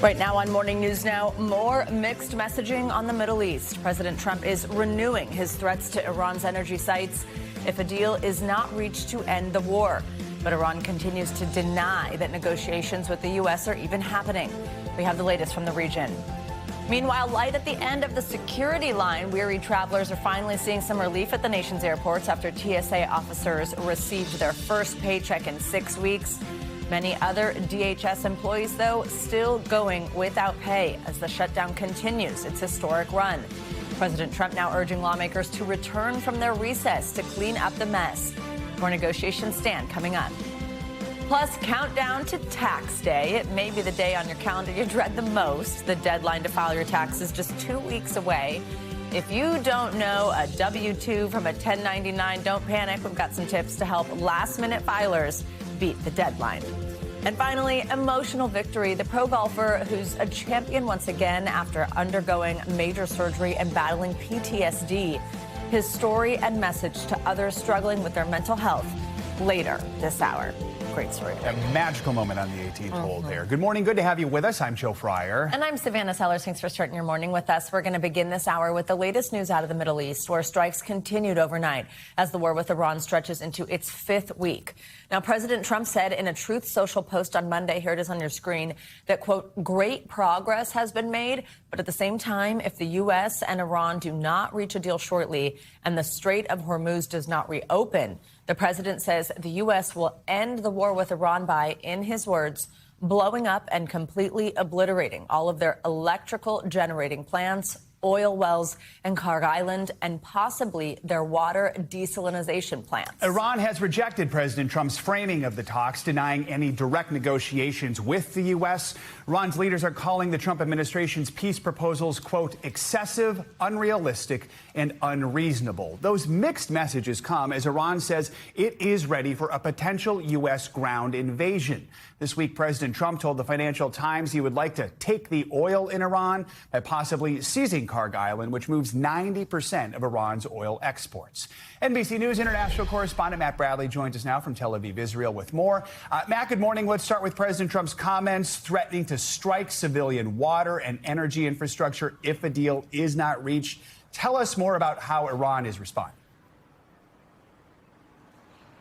Right now on Morning News Now, more mixed messaging on the Middle East. President Trump is renewing his threats to Iran's energy sites if a deal is not reached to end the war. But Iran continues to deny that negotiations with the U.S. are even happening. We have the latest from the region. Meanwhile, light at the end of the security line. Weary travelers are finally seeing some relief at the nation's airports after TSA officers received their first paycheck in 6 weeks. Many other DHS employees, though, still going without pay as the shutdown continues its historic run. President Trump now urging lawmakers to return from their recess to clean up the mess. More negotiations stand coming up. Plus, countdown to tax day. It may be the day on your calendar you dread the most. The deadline to file your taxes just 2 weeks away. If you don't know a W-2 from a 1099, don't panic. We've got some tips to help last-minute filers beat the deadline. And finally, emotional victory. The pro golfer who's a champion once again after undergoing major surgery and battling PTSD. His story and message to others struggling with their mental health later this hour. Great story. A magical moment on the 18th hole there. Good morning. Good to have you with us. I'm Joe Fryer. And I'm Savannah Sellers. Thanks for starting your morning with us. We're going to begin this hour with the latest news out of the Middle East, where strikes continued overnight as the war with Iran stretches into its 5th week. Now, President Trump said in a Truth Social post on Monday, here it is on your screen, that, quote, great progress has been made. But at the same time, if the U.S. and Iran do not reach a deal shortly and the Strait of Hormuz does not reopen, the president says the U.S. will end the war with Iran by, in his words, blowing up and completely obliterating all of their electrical generating plants, oil wells in Kharg Island, and possibly their water desalination plants. Iran has rejected President Trump's framing of the talks, denying any direct negotiations with the U.S. Iran's leaders are calling the Trump administration's peace proposals, quote, excessive, unrealistic, and unreasonable. Those mixed messages come as Iran says it is ready for a potential U.S. ground invasion. This week, President Trump told the Financial Times he would like to take the oil in Iran by possibly seizing Kharg Island, which moves 90% of Iran's oil exports. NBC News international correspondent Matt Bradley joins us now from Tel Aviv, Israel, with more. Matt, good morning. Let's start with President Trump's comments threatening to strike civilian water and energy infrastructure if a deal is not reached. Tell us more about how Iran is responding.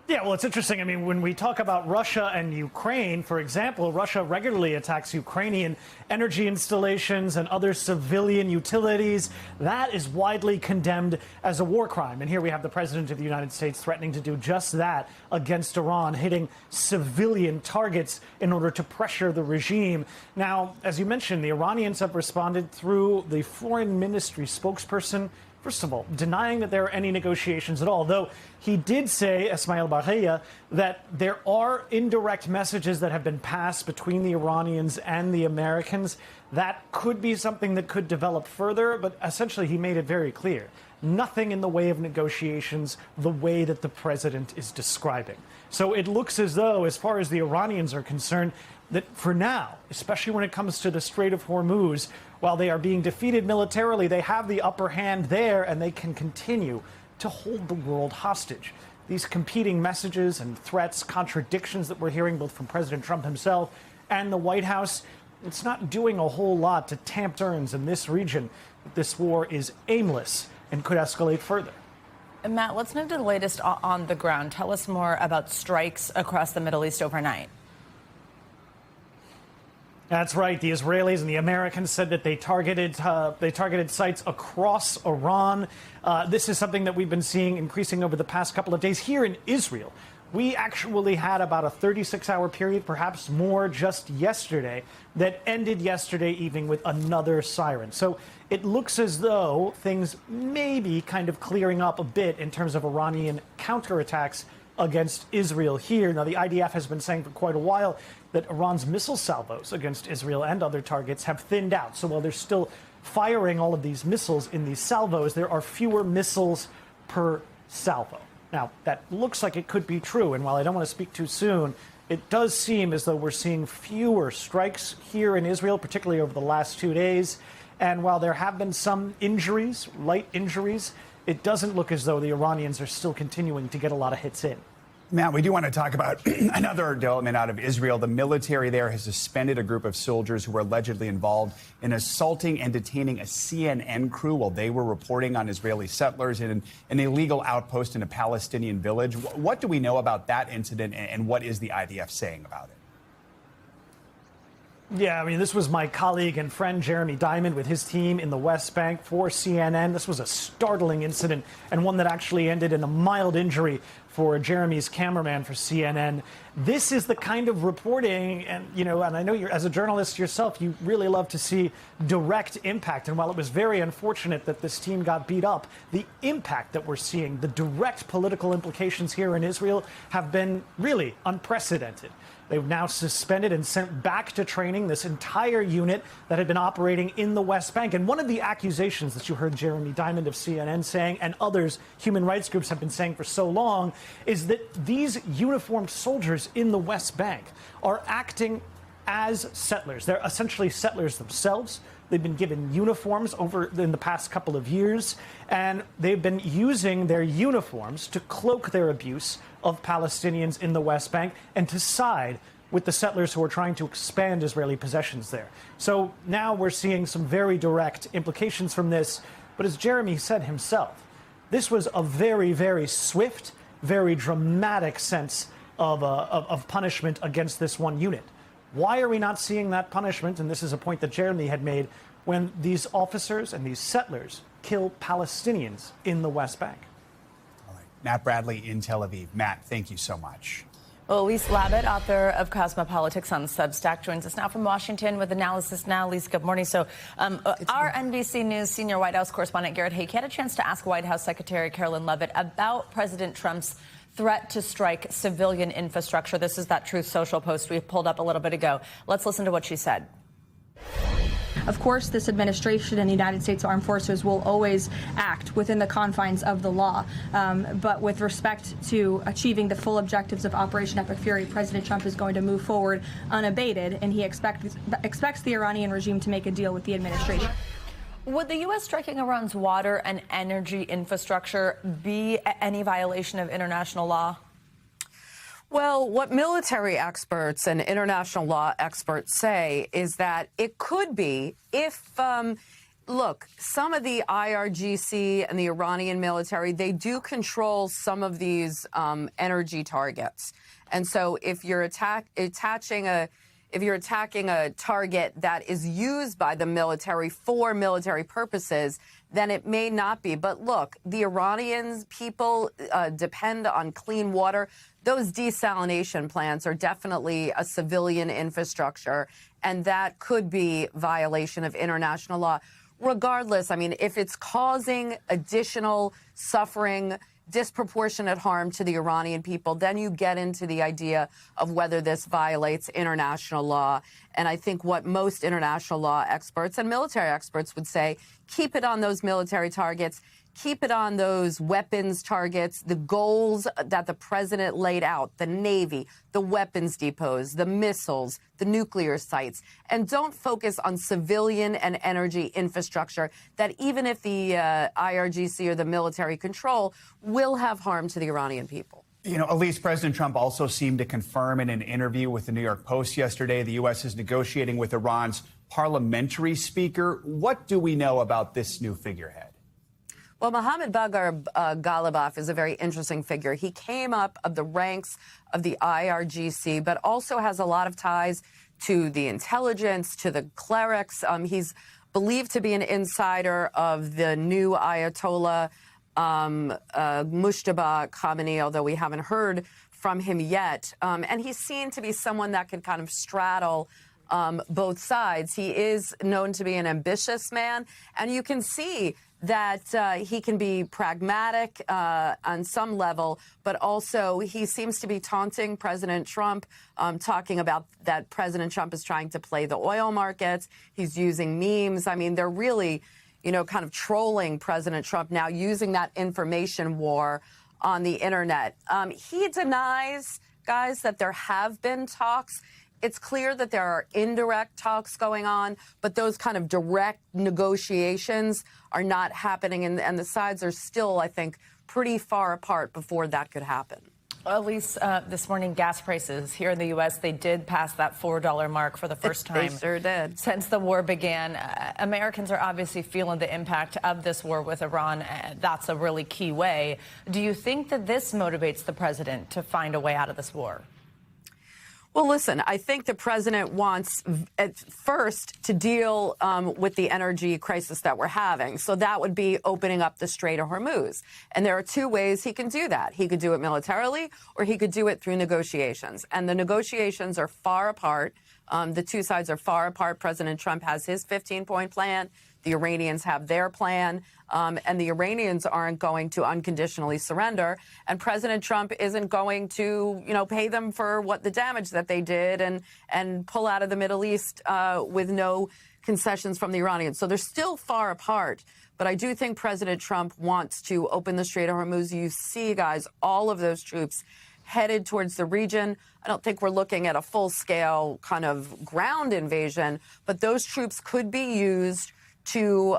Yeah, well, it's interesting. I mean, when we talk about Russia and Ukraine, for example, Russia regularly attacks Ukrainian energy installations and other civilian utilities. That is widely condemned as a war crime. And here we have the president of the United States threatening to do just that against Iran, hitting civilian targets in order to pressure the regime. Now, as you mentioned, the Iranians have responded through the foreign ministry spokesperson. First of all, denying that there are any negotiations at all, though he did say, Ismail Baghia, that there are indirect messages that have been passed between the Iranians and the Americans. That could be something that could develop further, but essentially he made it very clear. Nothing in the way of negotiations the way that the president is describing. So it looks as though, as far as the Iranians are concerned, that for now, especially when it comes to the Strait of Hormuz, while they are being defeated militarily, they have the upper hand there and they can continue to hold the world hostage. These competing messages and threats, contradictions that we're hearing both from President Trump himself and the White House, it's not doing a whole lot to tamp turns in this region. This war is aimless and could escalate further. Matt, let's move to the latest on the ground. Tell us more about strikes across the Middle East overnight. That's right. The Israelis and the Americans said that they targeted sites across Iran. This is something that we've been seeing increasing over the past couple of days here in Israel. We actually had about a 36-hour period, perhaps more, just yesterday, that ended yesterday evening with another siren. So it looks as though things may be kind of clearing up a bit in terms of Iranian counterattacks against Israel here. Now, the IDF has been saying for quite a while that Iran's missile salvos against Israel and other targets have thinned out. So while they're still firing all of these missiles in these salvos, there are fewer missiles per salvo. Now, that looks like it could be true. And while I don't want to speak too soon, it does seem as though we're seeing fewer strikes here in Israel, particularly over the last 2 days. And while there have been some injuries, light injuries, it doesn't look as though the Iranians are still continuing to get a lot of hits in. Matt, we do want to talk about another development out of Israel. The military there has suspended a group of soldiers who were allegedly involved in assaulting and detaining a CNN crew while they were reporting on Israeli settlers in an illegal outpost in a Palestinian village. What do we know about that incident, and what is the IDF saying about it? Yeah, I mean, this was my colleague and friend Jeremy Diamond with his team in the West Bank for CNN. This was a startling incident and one that actually ended in a mild injury for Jeremy's cameraman for CNN. This is the kind of reporting, and I know you're, as a journalist yourself, you really love to see direct impact. And while it was very unfortunate that this team got beat up, the impact that we're seeing, the direct political implications here in Israel have been really unprecedented. They've now suspended and sent back to training this entire unit that had been operating in the West Bank. And one of the accusations that you heard Jeremy Diamond of CNN saying, and others human rights groups have been saying for so long, is that these uniformed soldiers in the West Bank are acting as settlers. They're essentially settlers themselves. They've been given uniforms in the past couple of years, and they've been using their uniforms to cloak their abuse of Palestinians in the West Bank and to side with the settlers who are trying to expand Israeli possessions there. So now we're seeing some very direct implications from this. But as Jeremy said himself, this was a very, very swift, very dramatic sense of punishment against this one unit. Why are we not seeing that punishment? And this is a point that Jeremy had made when these officers and these settlers kill Palestinians in the West Bank. All right. Matt Bradley in Tel Aviv. Matt, thank you so much. Well, Elise Labott, author of Cosmopolitics on Substack, joins us now from Washington with Analysis Now. Elise, good morning. So our NBC News senior White House correspondent Garrett Haake had a chance to ask White House Secretary Carolyn Leavitt about President Trump's threat to strike civilian infrastructure. This is that Truth Social post we pulled up a little bit ago. Let's listen to what she said. Of course, this administration and the United States Armed Forces will always act within the confines of the law. But with respect to achieving the full objectives of Operation Epic Fury, President Trump is going to move forward unabated, and he expects the Iranian regime to make a deal with the administration. Would the U.S. striking Iran's water and energy infrastructure be any violation of international law? Well, what military experts and international law experts say is that it could be if, look, some of the IRGC and the Iranian military, they do control some of these energy targets. And so if you're attacking a target that is used by the military for military purposes, then it may not be. But look, the Iranians people depend on clean water. Those desalination plants are definitely a civilian infrastructure, and that could be violation of international law. Regardless, I mean, if it's causing additional suffering, disproportionate harm to the Iranian people, then you get into the idea of whether this violates international law. And I think what most international law experts and military experts would say, keep it on those military targets, keep it on those weapons targets, the goals that the president laid out, the Navy, the weapons depots, the missiles, the nuclear sites, and don't focus on civilian and energy infrastructure that even if the IRGC or the military control will have harm to the Iranian people. You know, Elise, President Trump also seemed to confirm in an interview with the New York Post yesterday the U.S. is negotiating with Iran's parliamentary speaker. What do we know about this new figurehead? Well, Mohammad Bagher Ghalibaf is a very interesting figure. He came up of the ranks of the IRGC, but also has a lot of ties to the intelligence, to the clerics. He's believed to be an insider of the new Ayatollah Mujtaba Khamenei, although we haven't heard from him yet. And he's seen to be someone that could kind of straddle both sides. He is known to be an ambitious man, and you can see that he can be pragmatic on some level, but also he seems to be taunting President Trump, talking about that President Trump is trying to play the oil markets. He's using memes. I mean, they're really, you know, kind of trolling President Trump now, using that information war on the internet. He denies, guys, that there have been talks. It's clear that there are indirect talks going on, but those kind of direct negotiations are not happening, and the sides are still, I think, pretty far apart before that could happen. Elise, this morning, gas prices here in the U.S., they did pass that $4 mark for the first time. They sure did. Since the war began. Americans are obviously feeling the impact of this war with Iran. That's a really key way. Do you think that this motivates the president to find a way out of this war? Well, listen, I think the president wants at first to deal with the energy crisis that we're having. So that would be opening up the Strait of Hormuz. And there are two ways he can do that. He could do it militarily, or he could do it through negotiations. And the negotiations are far apart. The two sides are far apart. President Trump has his 15-point plan. The Iranians have their plan. And the Iranians aren't going to unconditionally surrender. And President Trump isn't going to, pay them for what the damage that they did and pull out of the Middle East with no concessions from the Iranians. So they're still far apart. But I do think President Trump wants to open the Strait of Hormuz. You see, guys, all of those troops headed towards the region. I don't think we're looking at a full-scale kind of ground invasion, but those troops could be used to,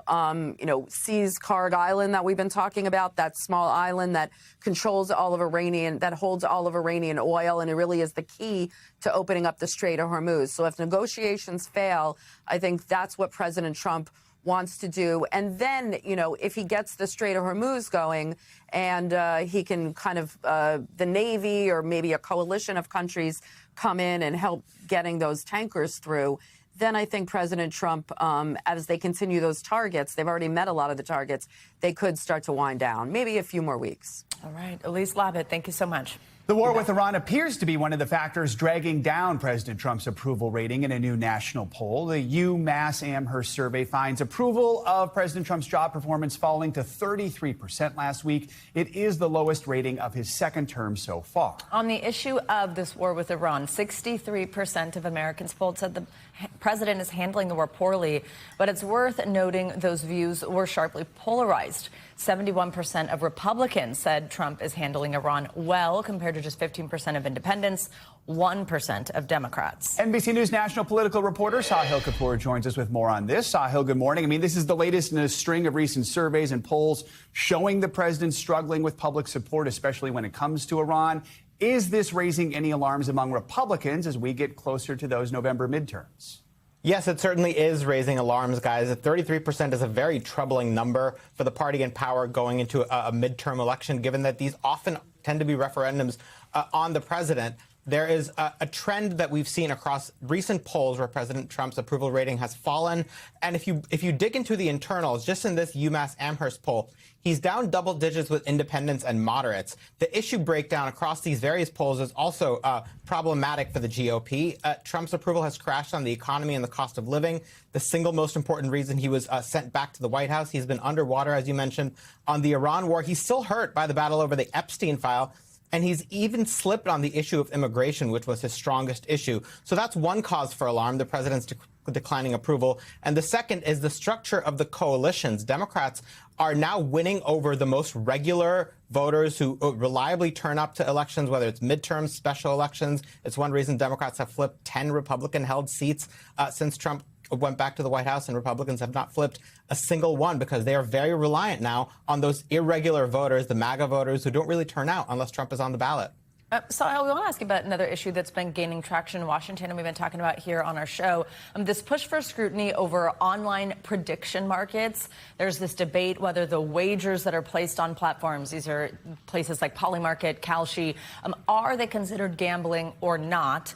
seize Karg Island that we've been talking about, that small island that controls all of that holds all of Iranian oil, and it really is the key to opening up the Strait of Hormuz. So if negotiations fail, I think that's what President Trump wants to do. And then, if he gets the Strait of Hormuz going and he can kind of, the Navy or maybe a coalition of countries come in and help getting those tankers through, then I think President Trump, as they continue those targets, they've already met a lot of the targets, they could start to wind down, maybe a few more weeks. All right. Elise Labott, thank you so much. The war with Iran appears to be one of the factors dragging down President Trump's approval rating in a new national poll. The UMass Amherst survey finds approval of President Trump's job performance falling to 33% last week. It is the lowest rating of his second term so far. On the issue of this war with Iran, 63% of Americans polled said the president is handling the war poorly, but it's worth noting those views were sharply polarized. 71% of Republicans said Trump is handling Iran well, compared to just 15% of independents, 1% of Democrats. NBC News national political reporter Sahil Kapoor joins us with more on this. Sahil, good morning. I mean, this is the latest in a string of recent surveys and polls showing the president struggling with public support, especially when it comes to Iran. Is this raising any alarms among Republicans as we get closer to those November midterms? Yes, it certainly is raising alarms, guys. 33% is a very troubling number for the party in power going into a midterm election, given that these often tend to be referendums on the president. There is a trend that we've seen across recent polls where President Trump's approval rating has fallen. And if you dig into the internals, just in this UMass Amherst poll, he's down double digits with independents and moderates. The issue breakdown across these various polls is also problematic for the GOP. Trump's approval has crashed on the economy and the cost of living, the single most important reason he was sent back to the White House. He's been underwater, as you mentioned, on the Iran war. He's still hurt by the battle over the Epstein file. And he's even slipped on the issue of immigration, which was his strongest issue. So that's one cause for alarm, the president's declining approval. And the second is the structure of the coalitions. Democrats are now winning over the most regular voters who reliably turn up to elections, whether it's midterms, special elections. It's one reason Democrats have flipped 10 Republican-held seats since Trump went back to the White House, and Republicans have not flipped a single one because they are very reliant now on those irregular voters, the MAGA voters who don't really turn out unless Trump is on the ballot. So we want to ask you about another issue that's been gaining traction in Washington, and we've been talking about here on our show. This push for scrutiny over online prediction markets. There's this debate whether the wagers that are placed on platforms, these are places like Polymarket, Kalshi, are they considered gambling or not?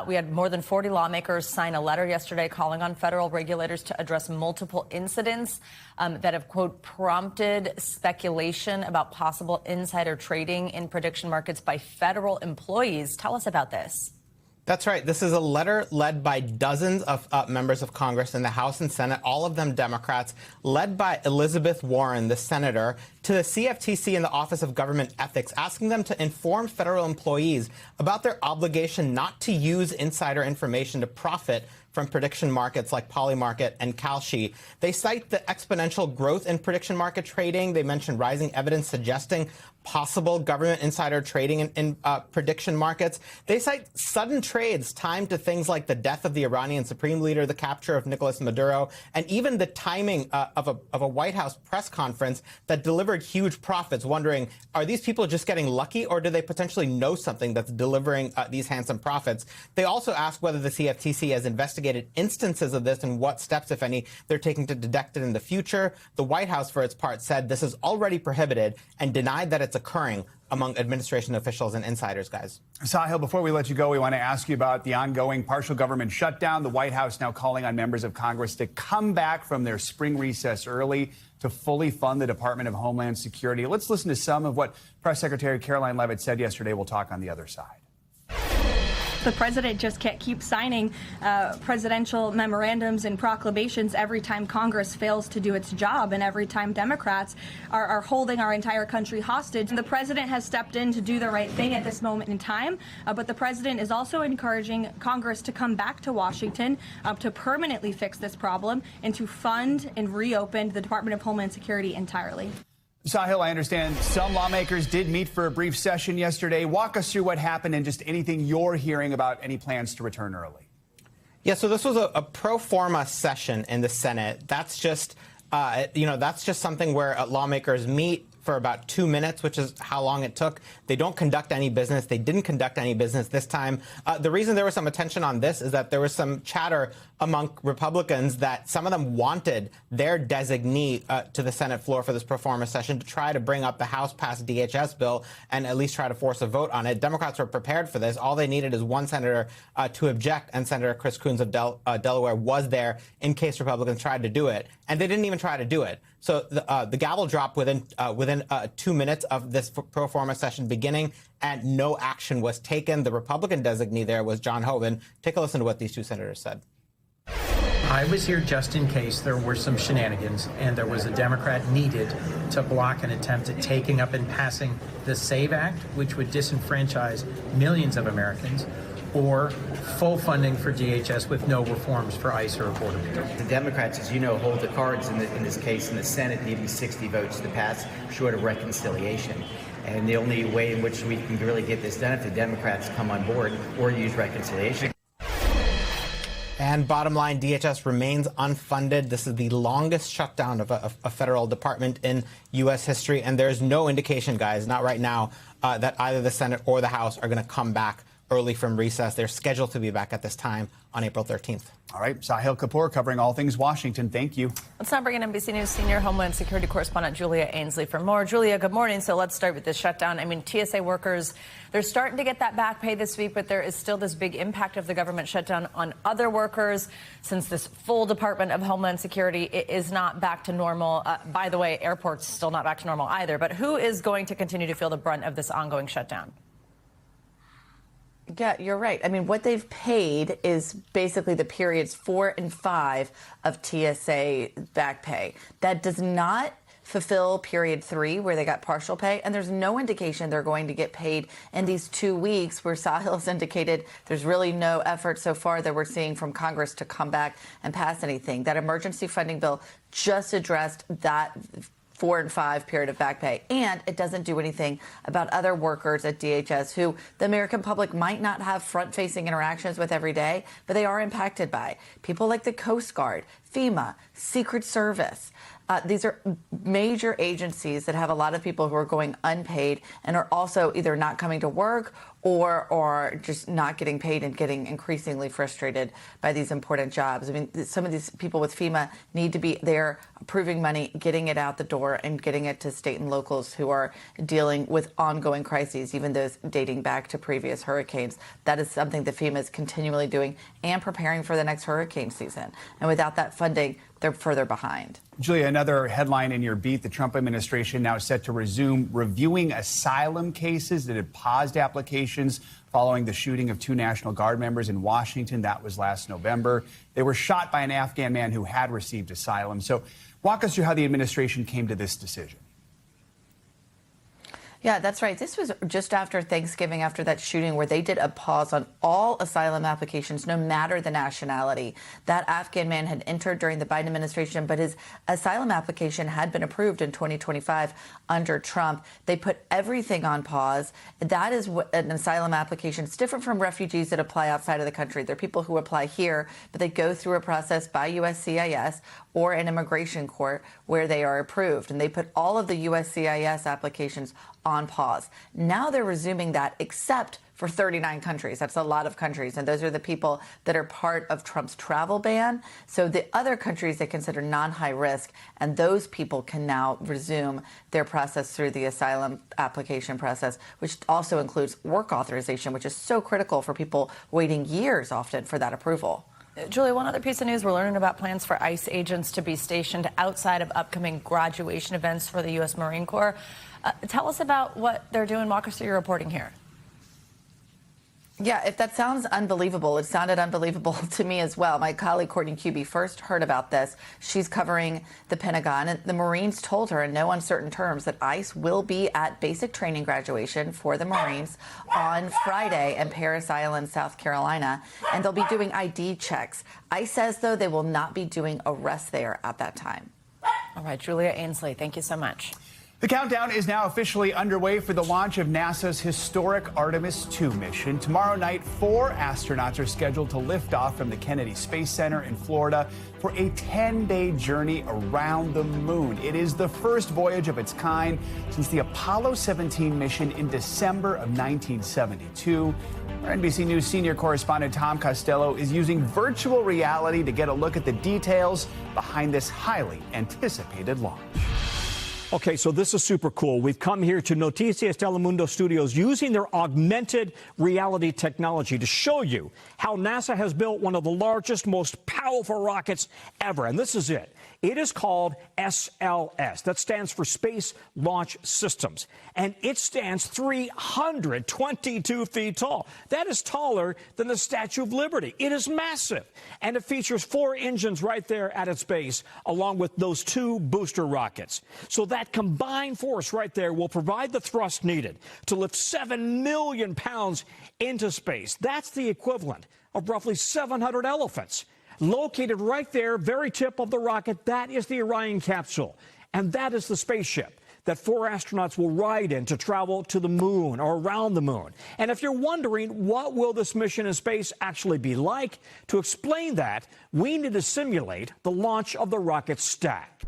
We had more than 40 lawmakers sign a letter yesterday calling on federal regulators to address multiple incidents that have, quote, prompted speculation about possible insider trading in prediction markets by federal employees. Tell us about this. That's right. This is a letter led by dozens of members of Congress in the House and Senate, all of them Democrats, led by Elizabeth Warren, the senator, to the CFTC and the Office of Government Ethics, asking them to inform federal employees about their obligation not to use insider information to profit from prediction markets like Polymarket and Kalshi. They cite the exponential growth in prediction market trading. They mention rising evidence suggesting possible government insider trading in prediction markets. They cite sudden trades timed to things like the death of the Iranian Supreme Leader, the capture of Nicolas Maduro, and even the timing of a White House press conference that delivered record huge profits, wondering, are these people just getting lucky, or do they potentially know something that's delivering these handsome profits? They also ask whether the CFTC has investigated instances of this and what steps, if any, they're taking to detect it in the future. The White House, for its part, said this is already prohibited and denied that it's occurring among administration officials and insiders, guys. Sahil, before we let you go, we want to ask you about the ongoing partial government shutdown. The White House now calling on members of Congress to come back from their spring recess early to fully fund the Department of Homeland Security. Let's listen to some of what Press Secretary Caroline Leavitt said yesterday. We'll talk on the other side. The president just can't keep signing presidential memorandums and proclamations every time Congress fails to do its job and every time Democrats are holding our entire country hostage. The president has stepped in to do the right thing at this moment in time, but the president is also encouraging Congress to come back to Washington to permanently fix this problem and to fund and reopen the Department of Homeland Security entirely. Sahil, I understand some lawmakers did meet for a brief session yesterday. Walk us through what happened and just anything you're hearing about any plans to return early. Yeah, so this was a pro forma session in the Senate. That's just, that's just something where lawmakers meet for about 2 minutes, which is how long it took. They don't conduct any business. They didn't conduct any business this time. The reason there was some attention on this is that there was some chatter among Republicans that some of them wanted their designee to the Senate floor for this pro forma session to try to bring up the House-passed DHS bill and at least try to force a vote on it. Democrats were prepared for this. All they needed is one senator to object, and Senator Chris Coons of Delaware was there in case Republicans tried to do it. And they didn't even try to do it. So the gavel dropped within 2 minutes of this pro forma session beginning, and no action was taken. The Republican designee there was John Hoeven. Take a listen to what these two senators said. I was here just in case there were some shenanigans and there was a Democrat needed to block an attempt at taking up and passing the SAVE Act, which would disenfranchise millions of Americans, or full funding for DHS with no reforms for ICE or Border Patrol. The Democrats, as you know, hold the cards in this case in the Senate, needing 60 votes to pass, short of reconciliation. And the only way in which we can really get this done if the Democrats come on board or use reconciliation. And bottom line, DHS remains unfunded. This is the longest shutdown of a federal department in U.S. history. And there's no indication, guys, not right now, that either the Senate or the House are going to come back early from recess. They're scheduled to be back at this time on April 13th. All right, Sahil Kapoor covering all things Washington. Thank you. Let's now bring in NBC News senior Homeland Security correspondent Julia Ainsley for more. Julia, good morning. So let's start with this shutdown. I mean, TSA workers, they're starting to get that back pay this week, but there is still this big impact of the government shutdown on other workers since this full Department of Homeland Security is not back to normal. By the way, airports still not back to normal either. But who is going to continue to feel the brunt of this ongoing shutdown? Yeah, you're right. I mean, what they've paid is basically the periods 4 and 5 of TSA back pay. That does not fulfill period 3 where they got partial pay, and there's no indication they're going to get paid in these 2 weeks where Sahil has indicated there's really no effort so far that we're seeing from Congress to come back and pass anything. That emergency funding bill just addressed that 4 and 5 period of back pay. And it doesn't do anything about other workers at DHS who the American public might not have front-facing interactions with every day, but they are impacted by. People like the Coast Guard, FEMA, Secret Service. These are major agencies that have a lot of people who are going unpaid and are also either not coming to work or just not getting paid and getting increasingly frustrated by these important jobs. I mean, some of these people with FEMA need to be there approving money, getting it out the door, and getting it to state and locals who are dealing with ongoing crises, even those dating back to previous hurricanes. That is something that FEMA is continually doing and preparing for the next hurricane season. And without that funding, they're further behind. Julia, another headline in your beat, the Trump administration now set to resume reviewing asylum cases that had paused applications following the shooting of 2 National Guard members in Washington. That was last November. They were shot by an Afghan man who had received asylum. So walk us through how the administration came to this decision. Yeah, that's right. This was just after Thanksgiving, after that shooting where they did a pause on all asylum applications, no matter the nationality. That Afghan man had entered during the Biden administration, but his asylum application had been approved in 2025 under Trump. They put everything on pause. That is what an asylum application is different from refugees that apply outside of the country. They're people who apply here, but they go through a process by USCIS or an immigration court where they are approved. And they put all of the USCIS applications on pause. Now they're resuming that, except for 39 countries. That's a lot of countries. And those are the people that are part of Trump's travel ban. So the other countries they consider non-high risk, and those people can now resume their process through the asylum application process, which also includes work authorization, which is so critical for people waiting years often for that approval. Julia, one other piece of news, we're learning about plans for ICE agents to be stationed outside of upcoming graduation events for the U.S. Marine Corps. Tell us about what they're doing. Walk us through your reporting here. Yeah, if that sounds unbelievable, it sounded unbelievable to me as well. My colleague Courtney Cubey first heard about this. She's covering the Pentagon, and the Marines told her in no uncertain terms that ICE will be at basic training graduation for the Marines on Friday in Parris Island, South Carolina, and they'll be doing ID checks. ICE says, though, they will not be doing arrests there at that time. All right, Julia Ainsley, thank you so much. The countdown is now officially underway for the launch of NASA's historic Artemis II mission. Tomorrow night, 4 astronauts are scheduled to lift off from the Kennedy Space Center in Florida for a 10-day journey around the moon. It is the first voyage of its kind since the Apollo 17 mission in December of 1972. Our NBC News senior correspondent Tom Costello is using virtual reality to get a look at the details behind this highly anticipated launch. Okay, so this is super cool. We've come here to Noticias Telemundo Studios using their augmented reality technology to show you how NASA has built one of the largest, most powerful rockets ever. And this is it. It is called SLS. That stands for Space Launch Systems. And it stands 322 feet tall. That is taller than the Statue of Liberty. It is massive. And it features 4 engines right there at its base, along with those 2 booster rockets. So that combined force right there will provide the thrust needed to lift 7 million pounds into space. That's the equivalent of roughly 700 elephants. Located right there, very tip of the rocket, that is the Orion capsule. And that is the spaceship that 4 astronauts will ride in to travel to the moon or around the moon. And if you're wondering what will this mission in space actually be like, to explain that, we need to simulate the launch of the rocket stack.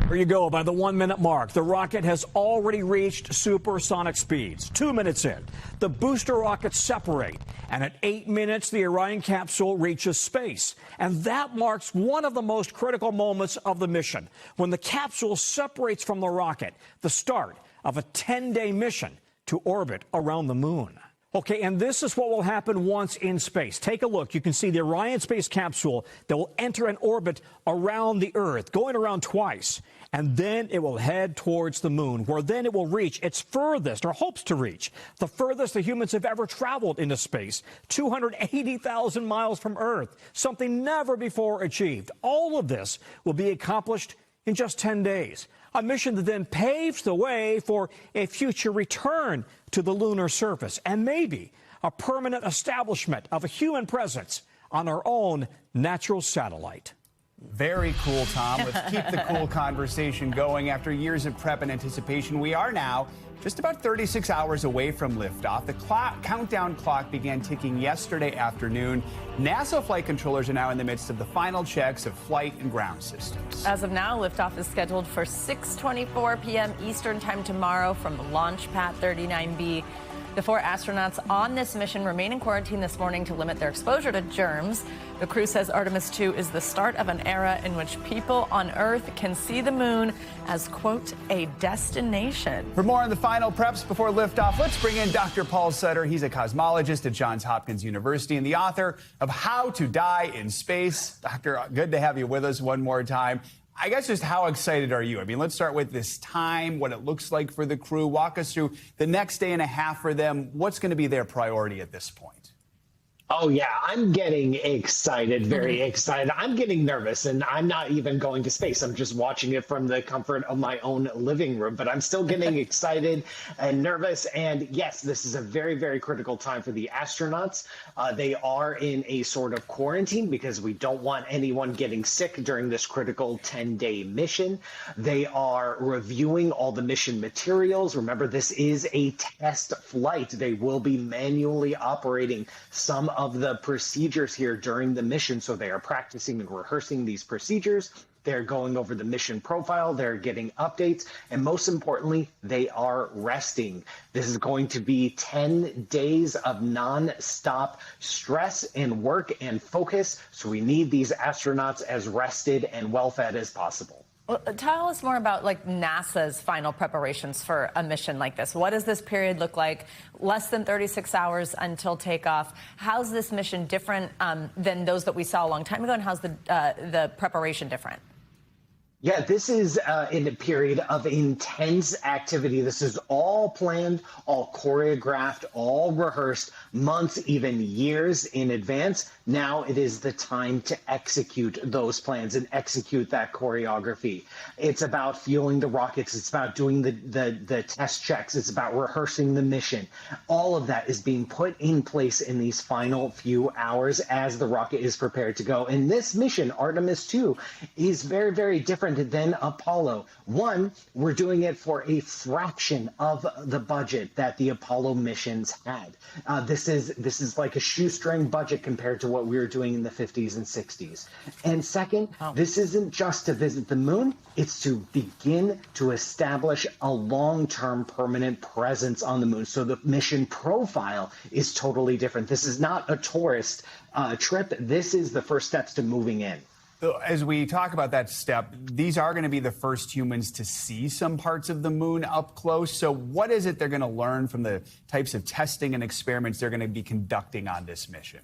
There you go. By the 1-minute mark, the rocket has already reached supersonic speeds. 2 minutes in, the booster rockets separate. And at 8 minutes, the Orion capsule reaches space. And that marks one of the most critical moments of the mission, when the capsule separates from the rocket, the start of a 10-day mission to orbit around the moon. Okay, and this is what will happen once in space. Take a look. You can see the Orion space capsule that will enter an orbit around the Earth, going around twice. And then it will head towards the moon, where then it will reach its furthest, or hopes to reach, the furthest the humans have ever traveled into space, 280,000 miles from Earth, something never before achieved. All of this will be accomplished in just 10 days. A mission that then paves the way for a future return to the lunar surface, and maybe a permanent establishment of a human presence on our own natural satellite. Very cool, Tom. Let's keep the cool conversation going. After years of prep and anticipation, we are now just about 36 hours away from liftoff. The countdown clock began ticking yesterday afternoon. NASA flight controllers are now in the midst of the final checks of flight and ground systems. As of now, liftoff is scheduled for 6:24 p.m. Eastern Time tomorrow from the launch pad 39B. The 4 astronauts on this mission remain in quarantine this morning to limit their exposure to germs. The crew says Artemis II is the start of an era in which people on Earth can see the moon as, quote, a destination. For more on the final preps before liftoff, let's bring in Dr. Paul Sutter. He's a cosmologist at Johns Hopkins University and the author of How to Die in Space. Doctor, good to have you with us one more time. I guess just how excited are you? I mean, let's start with this time, what it looks like for the crew. Walk us through the next day and a half for them. What's going to be their priority at this point? Oh, yeah, I'm getting excited, very excited. I'm getting nervous, and I'm not even going to space. I'm just watching it from the comfort of my own living room, but I'm still getting excited and nervous. And yes, this is a very, very critical time for the astronauts. They are in a sort of quarantine because we don't want anyone getting sick during this critical 10-day mission. They are reviewing all the mission materials. Remember, this is a test flight. They will be manually operating some of the procedures here during the mission. So they are practicing and rehearsing these procedures. They're going over the mission profile. They're getting updates. And most importantly, they are resting. This is going to be 10 days of non-stop stress and work and focus. So we need these astronauts as rested and well-fed as possible. Well, tell us more about NASA's final preparations for a mission like this. What does this period look like? Less than 36 hours until takeoff. How's this mission different than those that we saw a long time ago, and how's the preparation different? Yeah, this is in a period of intense activity. This is all planned, all choreographed, all rehearsed, months, even years in advance. Now it is the time to execute those plans and execute that choreography. It's about fueling the rockets. It's about doing the test checks. It's about rehearsing the mission. All of that is being put in place in these final few hours as the rocket is prepared to go. And this mission, Artemis 2, is very, very different than Apollo. One, we're doing it for a fraction of the budget that the Apollo missions had. This is like a shoestring budget compared to what we were doing in the 50s and 60s. And second, this isn't just to visit the moon, it's to begin to establish a long-term permanent presence on the moon. So the mission profile is totally different. This is not a tourist trip. This is the first steps to moving in. As we talk about that step, these are going to be the first humans to see some parts of the moon up close. So what is it they're going to learn from the types of testing and experiments they're going to be conducting on this mission?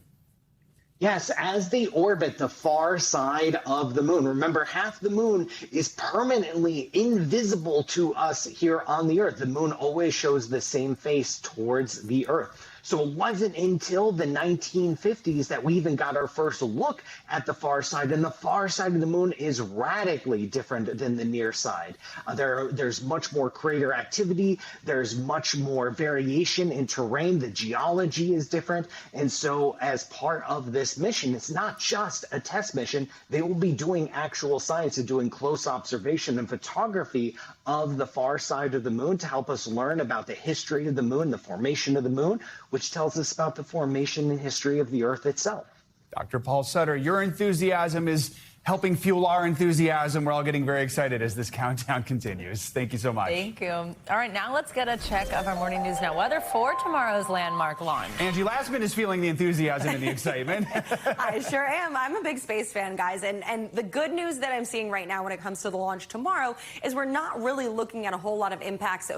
Yes, as they orbit the far side of the moon. Remember, half the moon is permanently invisible to us here on the Earth. The moon always shows the same face towards the Earth. So it wasn't until the 1950s that we even got our first look at the far side. And the far side of the moon is radically different than the near side. There's much more crater activity. There's much more variation in terrain. The geology is different. And so as part of this mission, it's not just a test mission. They will be doing actual science and doing close observation and photography of the far side of the moon to help us learn about the history of the moon, the formation of the moon, which tells us about the formation and history of the Earth itself. Dr. Paul Sutter, your enthusiasm is helping fuel our enthusiasm. We're all getting very excited as this countdown continues. Thank you so much. Thank you. All right, now let's get a check of our Morning News Now weather for tomorrow's landmark launch. Angie Lastman is feeling the enthusiasm and the excitement. I sure am. I'm a big space fan, guys. And the good news that I'm seeing right now when it comes to the launch tomorrow is we're not really looking at a whole lot of impacts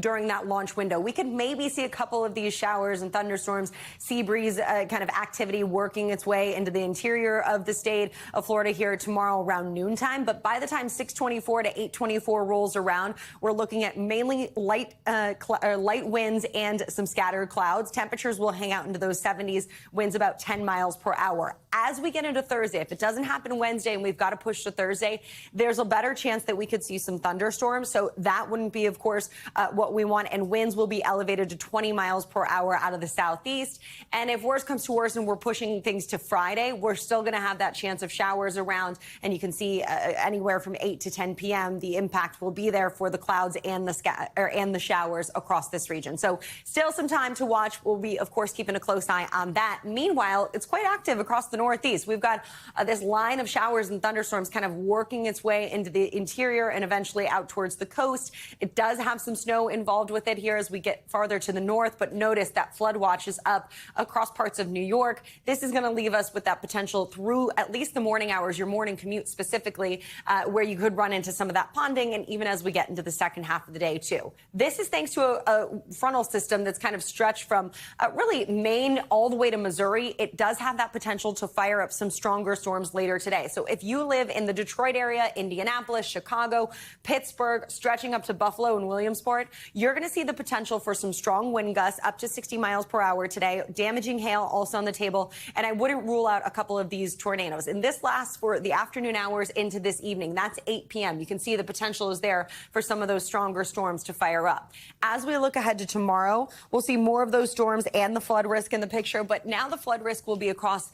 during that launch window. We could maybe see a couple of these showers and thunderstorms, sea breeze kind of activity working its way into the interior of the state of Florida here tomorrow around noontime. But by the time 6:24 to 8:24 rolls around, we're looking at mainly light winds and some scattered clouds. Temperatures will hang out into those 70s, winds about 10 miles per hour. As we get into Thursday, if it doesn't happen Wednesday and we've got to push to Thursday, there's a better chance that we could see some thunderstorms. So that wouldn't be, of course, what we want. And winds will be elevated to 20 miles per hour out of the southeast. And if worse comes to worse and we're pushing things to Friday, we're still going to have that chance of showers around. And you can see anywhere from 8 to 10 p.m. the impact will be there for the clouds and the showers across this region. So still some time to watch. We'll be, of course, keeping a close eye on that. Meanwhile, it's quite active across the Northeast. We've got this line of showers and thunderstorms kind of working its way into the interior and eventually out towards the coast. It does have some snow involved with it here as we get farther to the north, but notice that flood watch is up across parts of New York. This is going to leave us with that potential through at least the morning hours. Your your morning commute specifically, where you could run into some of that ponding, and even as we get into the second half of the day, too. This is thanks to a frontal system that's kind of stretched from really Maine all the way to Missouri. It does have that potential to fire up some stronger storms later today. So if you live in the Detroit area, Indianapolis, Chicago, Pittsburgh, stretching up to Buffalo and Williamsport, you're going to see the potential for some strong wind gusts up to 60 miles per hour today. Damaging hail also on the table. And I wouldn't rule out a couple of these tornadoes. And this lasts for the afternoon hours into this evening. That's 8 p.m. You can see the potential is there for some of those stronger storms to fire up. As we look ahead to tomorrow, we'll see more of those storms and the flood risk in the picture. But now the flood risk will be across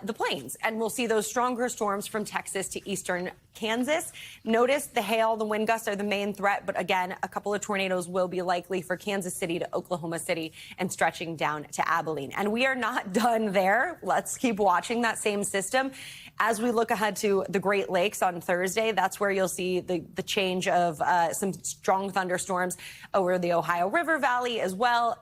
the plains. And we'll see those stronger storms from Texas to eastern Kansas. Notice the hail, the wind gusts are the main threat. But again, a couple of tornadoes will be likely for Kansas City to Oklahoma City and stretching down to Abilene. And we are not done there. Let's keep watching that same system. As we look ahead to the Great Lakes on Thursday, that's where you'll see the change of some strong thunderstorms over the Ohio River Valley as well.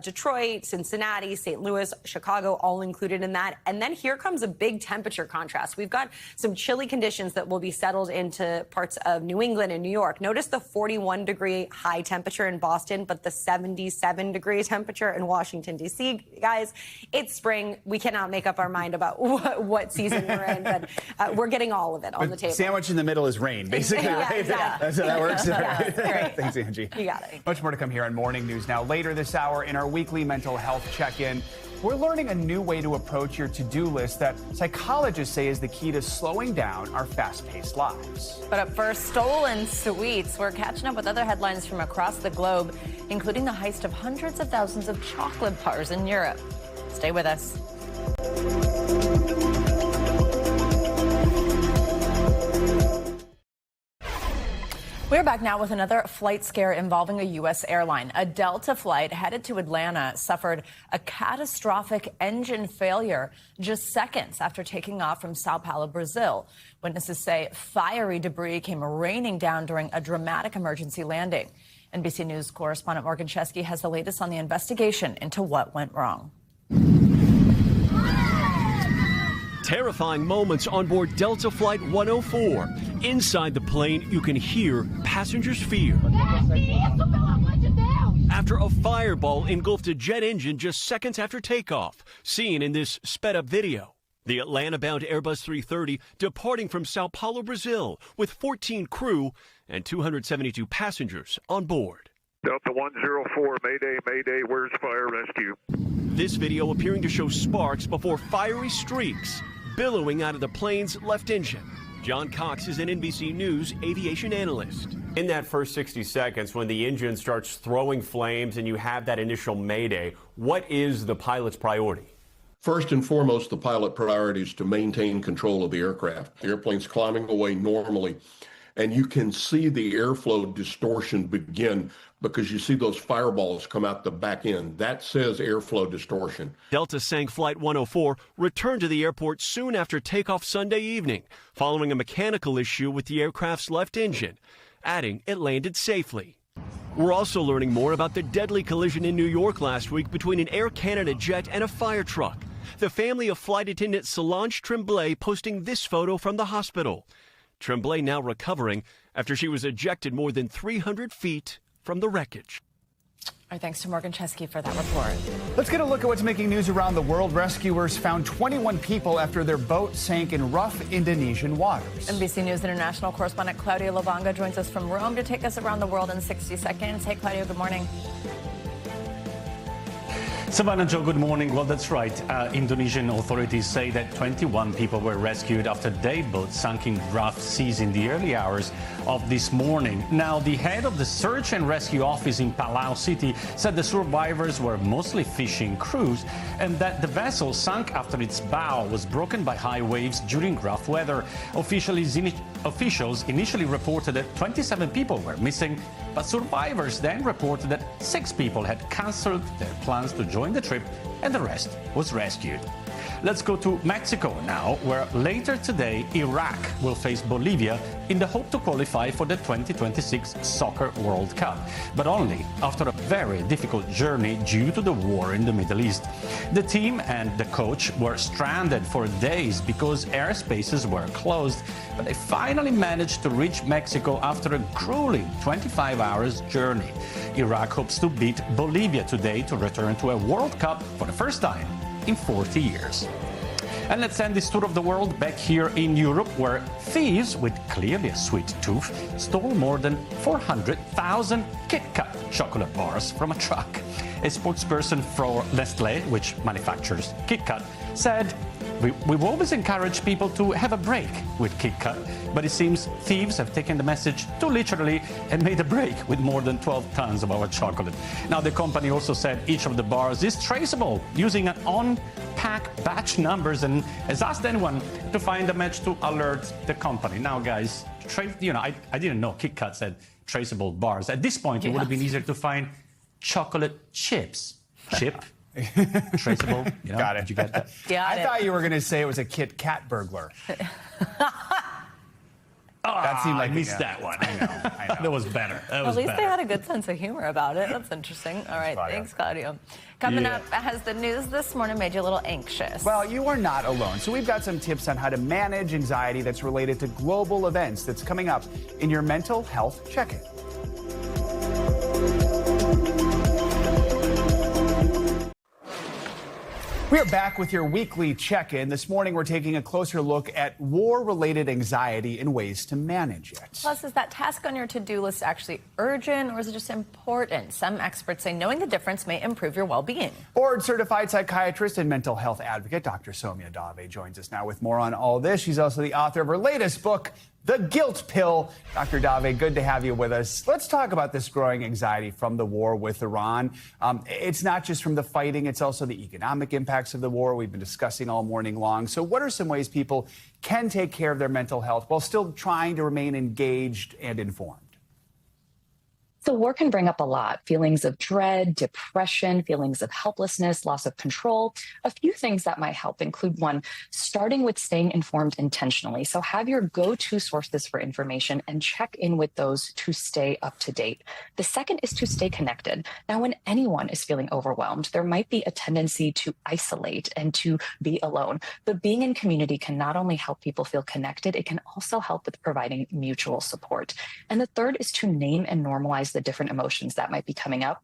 Detroit, Cincinnati, St. Louis, Chicago, all included in that. And then here comes a big temperature contrast. We've got some chilly conditions that will be settled into parts of New England and New York. Notice the 41-degree high temperature in Boston, but the 77-degree temperature in Washington, D.C. Guys, it's spring. We cannot make up our mind about what season we're in, but we're getting all of it on the table. Sandwich in the middle is rain, basically, Yeah, right? exactly. That's how that works. Yeah, great. Thanks, Angie. You got it. Much more to come here on Morning News Now. Later this hour in our weekly mental health check-in, we're learning a new way to approach your to-do list that psychologists say is the key to slowing down our fast-paced lives. But up first, stolen sweets. We're catching up with other headlines from across the globe, including the heist of hundreds of thousands of chocolate bars in Europe. Stay with us. We're back now with another flight scare involving a U.S. airline. A Delta flight headed to Atlanta suffered a catastrophic engine failure just seconds after taking off from Sao Paulo, Brazil. Witnesses say fiery debris came raining down during a dramatic emergency landing. NBC News correspondent Morgan Chesky has the latest on the investigation into what went wrong. Terrifying moments on board Delta Flight 104. Inside the plane, you can hear passengers' fear after a fireball engulfed a jet engine just seconds after takeoff, seen in this sped-up video. The Atlanta-bound Airbus 330 departing from Sao Paulo, Brazil, with 14 crew and 272 passengers on board. Delta 104, Mayday, Mayday, where's fire rescue? This video appearing to show sparks before fiery streaks billowing out of the plane's left engine. John Cox is an NBC News aviation analyst. In that first 60 seconds, when the engine starts throwing flames and you have that initial mayday, what is the pilot's priority? First and foremost, the pilot priority is to maintain control of the aircraft. The airplane's climbing away normally, and you can see the airflow distortion begin because you see those fireballs come out the back end. That says airflow distortion. Delta sank Flight 104 returned to the airport soon after takeoff Sunday evening, following a mechanical issue with the aircraft's left engine, adding it landed safely. We're also learning more about the deadly collision in New York last week between an Air Canada jet and a fire truck. The family of flight attendant Solange Tremblay posting this photo from the hospital. Tremblay now recovering after she was ejected more than 300 feet from the wreckage. Our thanks to Morgan Chesky for that report. Let's get a look at what's making news around the world. Rescuers found 21 people after their boat sank in rough Indonesian waters. NBC News International correspondent Claudia Lobanga joins us from Rome to take us around the world in 60 seconds. Hey, Claudia, good morning. Savannah, Joe, good morning. Well, that's right. Indonesian authorities say that 21 people were rescued after their boat sank in rough seas in the early hours of this morning. Now, the head of the search and rescue office in Palau City said the survivors were mostly fishing crews and that the vessel sank after its bow was broken by high waves during rough weather. Officials initially reported that 27 people were missing, but survivors then reported that 6 people had cancelled their plans to join the trip and the rest was rescued. Let's go to Mexico now, where later today, Iraq will face Bolivia in the hope to qualify for the 2026 Soccer World Cup, but only after a very difficult journey due to the war in the Middle East. The team and the coach were stranded for days because airspaces were closed, but they finally managed to reach Mexico after a grueling 25 hours journey. Iraq hopes to beat Bolivia today to return to a World Cup for the first time in 40 years. And let's end this tour of the world back here in Europe, where thieves with clearly a sweet tooth stole more than 400,000 Kit Kat chocolate bars from a truck. A spokesperson for Nestlé, which manufactures Kit Kat, said, We've always encouraged people to have a break with Kit Kat, but it seems thieves have taken the message too literally and made a break with more than 12 tons of our chocolate. Now, the company also said each of the bars is traceable using an on-pack batch numbers and has asked anyone to find a match to alert the company. Now, guys, I didn't know Kit Kat said traceable bars. At this point, it would have been easier to find chocolate chips. Chip. Traceable. Got it. Did you get that? I thought you were going to say it was a Kit Kat burglar. That seemed like I missed that one. I know. That was better. At least they had a good sense of humor about it. That's interesting. All right. Thanks, Claudio. Coming up, has the news this morning made you a little anxious? Well, you are not alone. So we've got some tips on how to manage anxiety that's related to global events that's coming up in your mental health check-in. We are back with your weekly check-in. This morning, we're taking a closer look at war-related anxiety and ways to manage it. Plus, is that task on your to-do list actually urgent, or is it just important? Some experts say knowing the difference may improve your well-being. Board-certified psychiatrist and mental health advocate Dr. Soumya Dave joins us now with more on all this. She's also the author of her latest book, The Guilt Pill. Dr. Dave, good to have you with us. Let's talk about this growing anxiety from the war with Iran. It's not just from the fighting, it's also the economic impacts of the war we've been discussing all morning long. So what are some ways people can take care of their mental health while still trying to remain engaged and informed? So war can bring up a lot: feelings of dread, depression, feelings of helplessness, loss of control. A few things that might help include: one, starting with staying informed intentionally. So have your go-to sources for information and check in with those to stay up to date. The second is to stay connected. Now, when anyone is feeling overwhelmed, there might be a tendency to isolate and to be alone. But being in community can not only help people feel connected, it can also help with providing mutual support. And the third is to name and normalize the different emotions that might be coming up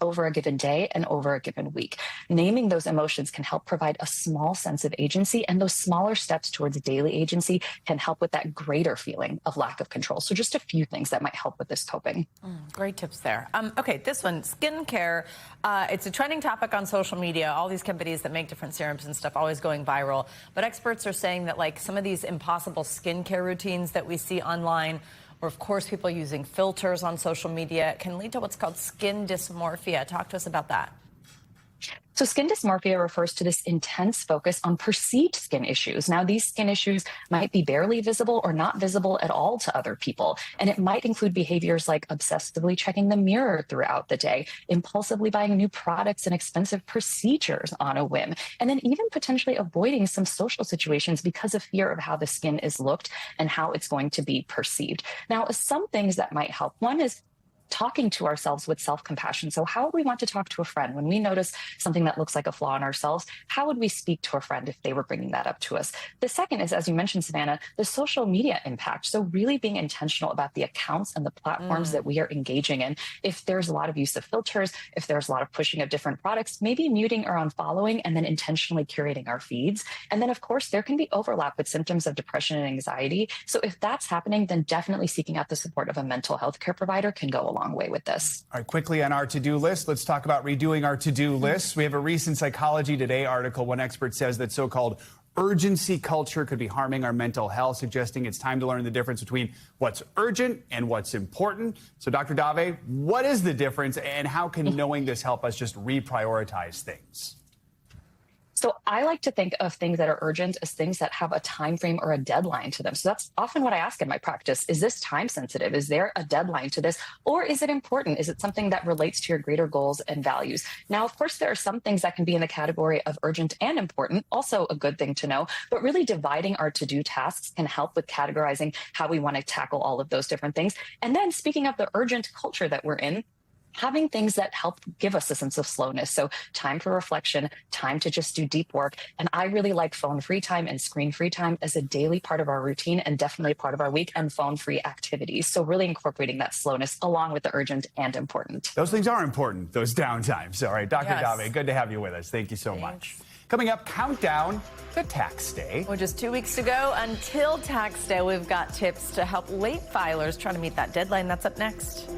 over a given day and over a given week. Naming those emotions can help provide a small sense of agency, and those smaller steps towards daily agency can help with that greater feeling of lack of control. So just a few things that might help with this coping. Great tips there. Okay, this one, skincare. It's a trending topic on social media. All these companies that make different serums and stuff always going viral. But experts are saying that like some of these impossible skincare routines that we see online, or of course people using filters on social media, can lead to what's called skin dysmorphia. Talk to us about that. So skin dysmorphia refers to this intense focus on perceived skin issues. Now, these skin issues might be barely visible or not visible at all to other people. And it might include behaviors like obsessively checking the mirror throughout the day, impulsively buying new products and expensive procedures on a whim, and then even potentially avoiding some social situations because of fear of how the skin is looked and how it's going to be perceived. Now, some things that might help. One is talking to ourselves with self-compassion. So how would we want to talk to a friend when we notice something that looks like a flaw in ourselves? How would we speak to a friend if they were bringing that up to us? The second is, as you mentioned, Savannah, the social media impact. So really being intentional about the accounts and the platforms that we are engaging in. If there's a lot of use of filters, if there's a lot of pushing of different products, maybe muting or unfollowing and then intentionally curating our feeds. And then, of course, there can be overlap with symptoms of depression and anxiety. So if that's happening, then definitely seeking out the support of a mental health care provider can go a long way with this. All right, quickly on our to-do list, let's talk about redoing our to-do list. We have a recent Psychology Today article. One expert says that so-called urgency culture could be harming our mental health, suggesting it's time to learn the difference between what's urgent and what's important. So, Dr. Dave, what is the difference, and how can knowing this help us just reprioritize things? So I like to think of things that are urgent as things that have a time frame or a deadline to them. So that's often what I ask in my practice. Is this time sensitive? Is there a deadline to this? Or is it important? Is it something that relates to your greater goals and values? Now, of course, there are some things that can be in the category of urgent and important, also a good thing to know, but really dividing our to-do tasks can help with categorizing how we want to tackle all of those different things. And then speaking of the urgent culture that we're in, having things that help give us a sense of slowness. So time for reflection, time to just do deep work. And I really like phone-free time and screen-free time as a daily part of our routine and definitely part of our week, and phone-free activities. So really incorporating that slowness along with the urgent and important. Those things are important, those downtimes. All right, Dr. Yes. Dave, good to have you with us. Thank you so much. Coming up, countdown to tax day. Well, just 2 weeks to go until tax day. We've got tips to help late filers try to meet that deadline. That's up next.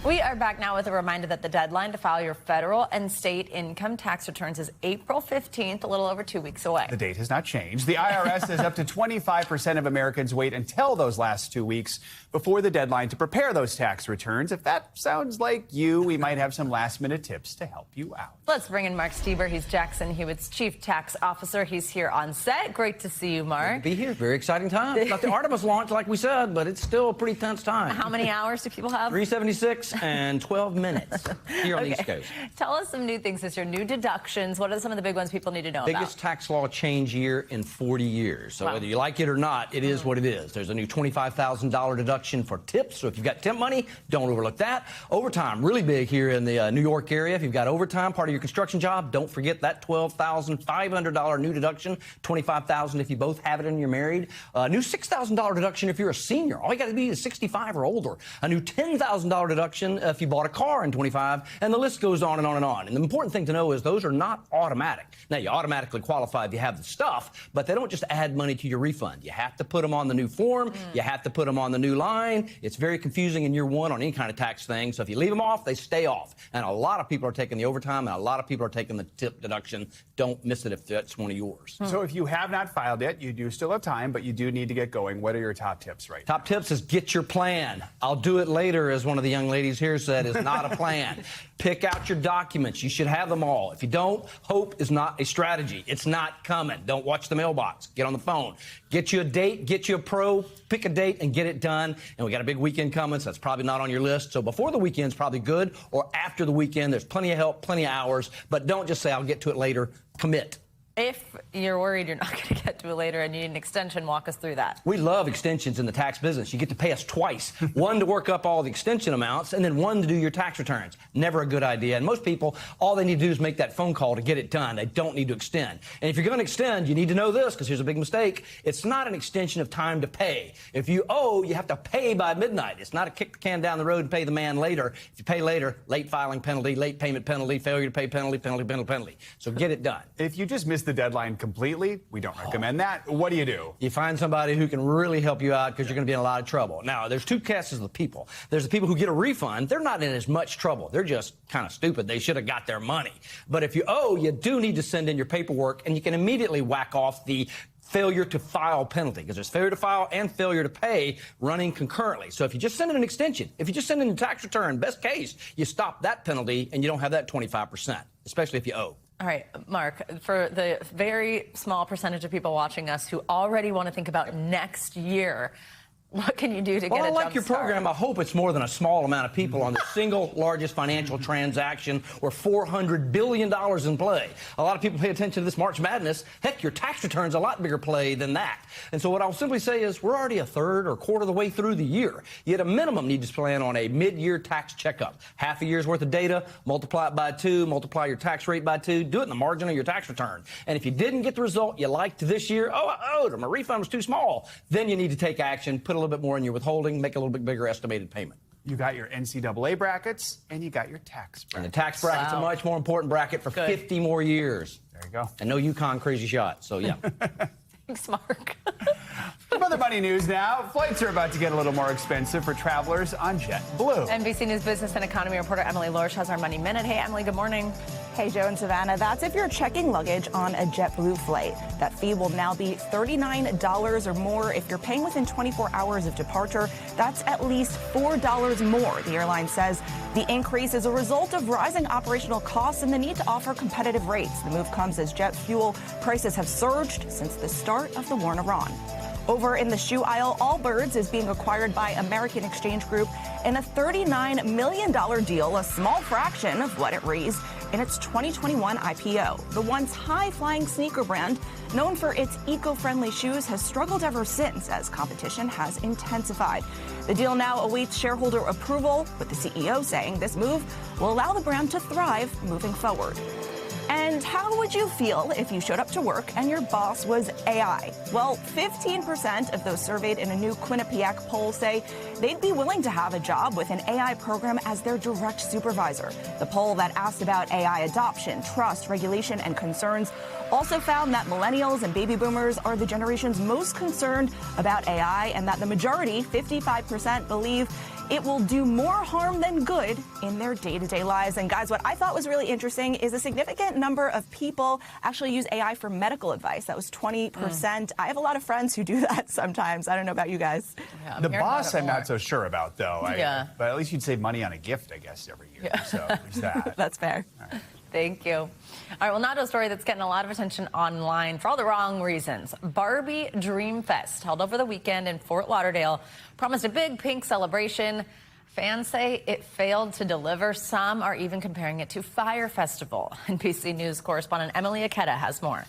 We are back now with a reminder that the deadline to file your federal and state income tax returns is April 15th, a little over 2 weeks away. The date has not changed. The IRS says up to 25% of Americans wait until those last 2 weeks before the deadline to prepare those tax returns. If that sounds like you, we might have some last-minute tips to help you out. Let's bring in Mark Steber. He's Jackson Hewitt's Chief Tax Officer. He's here on set. Great to see you, Mark. Good to be here. Very exciting time. Not the Artemis launch, like we said, but it's still a pretty tense time. How many hours do people have? 376 and 12 minutes here on the East Coast. Tell us some new things this year, new deductions. What are some of the big ones people need to know Biggest about? tax law change year in 40 years. So Wow. whether you like it or not, it is what it is. There's a new $25,000 deduction for tips. So if you've got temp money, don't overlook that. Overtime, really big here in the New York area. If you've got overtime, part of your construction job, don't forget that $12,500 new deduction, $25,000 if you both have it and you're married. New $6,000 deduction if you're a senior. All you got to be is 65 or older. A new $10,000 deduction if you bought a car in 25, and the list goes on and on and on. And the important thing to know is those are not automatic. Now, you automatically qualify if you have the stuff, but they don't just add money to your refund. You have to put them on the new form. You have to put them on the new line. It's very confusing in year one on any kind of tax thing. So if you leave them off, they stay off. And a lot of people are taking the overtime, and a lot of people are taking the tip deduction. Don't miss it if that's one of yours. So if you have not filed yet, you do still have time, but you do need to get going. What are your top tips right now? Top tips is get your plan. I'll do it later, as one of the young ladies here said, is not a plan. Pick out your documents. You should have them all. If you don't, hope is not a strategy. It's not coming. Don't watch the mailbox. Get on the phone. Get you a date, get you a pro, pick a date and get it done. And we got a big weekend coming, so that's probably not on your list. So before the weekend's probably good, or after the weekend, there's plenty of help, plenty of hours, but don't just say, I'll get to it later. Commit. If you're worried you're not going to get to it later and you need an extension, walk us through that. We love extensions in the tax business. You get to pay us twice. One to work up all the extension amounts, and then one to do your tax returns. Never a good idea. And most people, all they need to do is make that phone call to get it done. They don't need to extend. And if you're going to extend, you need to know this, because here's a big mistake. It's not an extension of time to pay. If you owe, you have to pay by midnight. It's not a kick the can down the road and pay the man later. If you pay later, late filing penalty, late payment penalty, failure to pay penalty, penalty. So get it done. If you just missed the deadline completely, we don't recommend that. What do? You find somebody who can really help you out, because you're going to be in a lot of trouble. Now, there's two classes of people. There's the people who get a refund. They're not in as much trouble. They're just kind of stupid. They should have got their money. But if you owe, you do need to send in your paperwork, and you can immediately whack off the failure to file penalty, because there's failure to file and failure to pay running concurrently. So if you just send in an extension, if you just send in a tax return, best case, you stop that penalty and you don't have that 25%, especially if you owe. All right, Mark, for the very small percentage of people watching us who already want to think about next year, what can you do to get a I like jump your start? program. I hope it's more than a small amount of people on the single largest financial transaction, where $400 billion in play. A lot of people pay attention to this March Madness. Heck, your tax return's a lot bigger play than that. And so what I'll simply say is we're already a third or quarter of the way through the year. You at a minimum need to plan on a mid-year tax checkup. Half a year's worth of data, multiply it by 2, multiply your tax rate by 2, do it in the margin of your tax return. And if you didn't get the result you liked this year, my refund was too small, then you need to take action, put a little bit more in your withholding, make a little bit bigger estimated payment. You got your NCAA brackets, and you got your tax brackets. And the tax bracket's a much more important bracket for 50 more years. There you go. And no UConn crazy shot, so yeah. Thanks, Mark. Some other money news now. Flights are about to get a little more expensive for travelers on JetBlue. NBC News business and economy reporter Emily Lorsch has our Money Minute. Hey, Emily, good morning. Hey, Joe and Savannah, that's if you're checking luggage on a JetBlue flight. That fee will now be $39 or more. If you're paying within 24 hours of departure, that's at least $4 more. The airline says the increase is a result of rising operational costs and the need to offer competitive rates. The move comes as jet fuel prices have surged since the start of the war in Iran. Over in the shoe aisle, Allbirds is being acquired by American Exchange Group in a $39 million deal, a small fraction of what it raised in its 2021 IPO. The once high-flying sneaker brand, known for its eco-friendly shoes, has struggled ever since as competition has intensified. The deal now awaits shareholder approval, with the CEO saying this move will allow the brand to thrive moving forward. And how would you feel if you showed up to work and your boss was AI? Well, 15% of those surveyed in a new Quinnipiac poll say they'd be willing to have a job with an AI program as their direct supervisor. The poll that asked about AI adoption, trust, regulation, and concerns also found that millennials and baby boomers are the generations most concerned about AI, and that the majority, 55%, believe it will do more harm than good in their day-to-day lives. And guys, what I thought was really interesting is a significant number of people actually use AI for medical advice. That was 20%. I have a lot of friends who do that sometimes. I don't know about you guys. Yeah, the boss I'm not so sure about, though. But at least you'd save money on a gift, I guess, every year. Yeah. So there's that. That's fair. Right. Thank you. All right, well, now to a story that's getting a lot of attention online for all the wrong reasons. Barbie Dream Fest, held over the weekend in Fort Lauderdale, promised a big pink celebration. Fans say it failed to deliver. Some are even comparing it to Fyre Festival. NBC News correspondent Emily Aketa has more.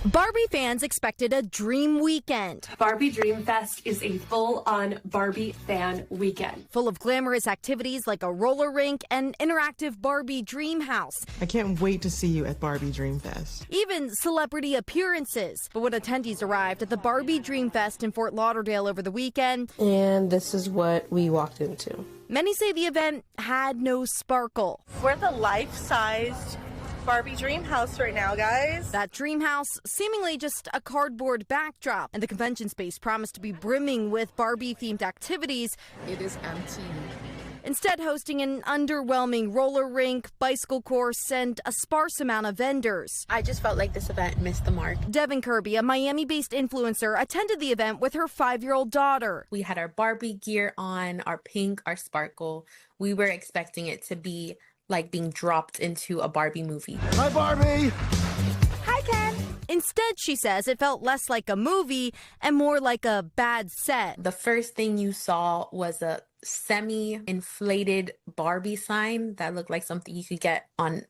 Barbie fans expected a dream weekend. Barbie Dream Fest is a full-on Barbie fan weekend. Full of glamorous activities like a roller rink and interactive Barbie dream house. I can't wait to see you at Barbie Dream Fest. Even celebrity appearances. But when attendees arrived at the Barbie Dream Fest in Fort Lauderdale over the weekend, and this is what we walked into. Many say the event had no sparkle. We're at the life-sized Barbie dream house right now, guys. That dream house seemingly just a cardboard backdrop, and the convention space promised to be brimming with Barbie-themed activities. It is empty. Instead, hosting an underwhelming roller rink, bicycle course, and a sparse amount of vendors. I just felt like this event missed the mark. Devin Kirby, a Miami-based influencer, attended the event with her 5-year-old daughter. We had our Barbie gear on, our pink, our sparkle. We were expecting it to be like being dropped into a Barbie movie. Hi, Barbie! Hi, Ken! Instead, she says, it felt less like a movie and more like a bad set. The first thing you saw was a semi-inflated Barbie sign that looked like something you could get online.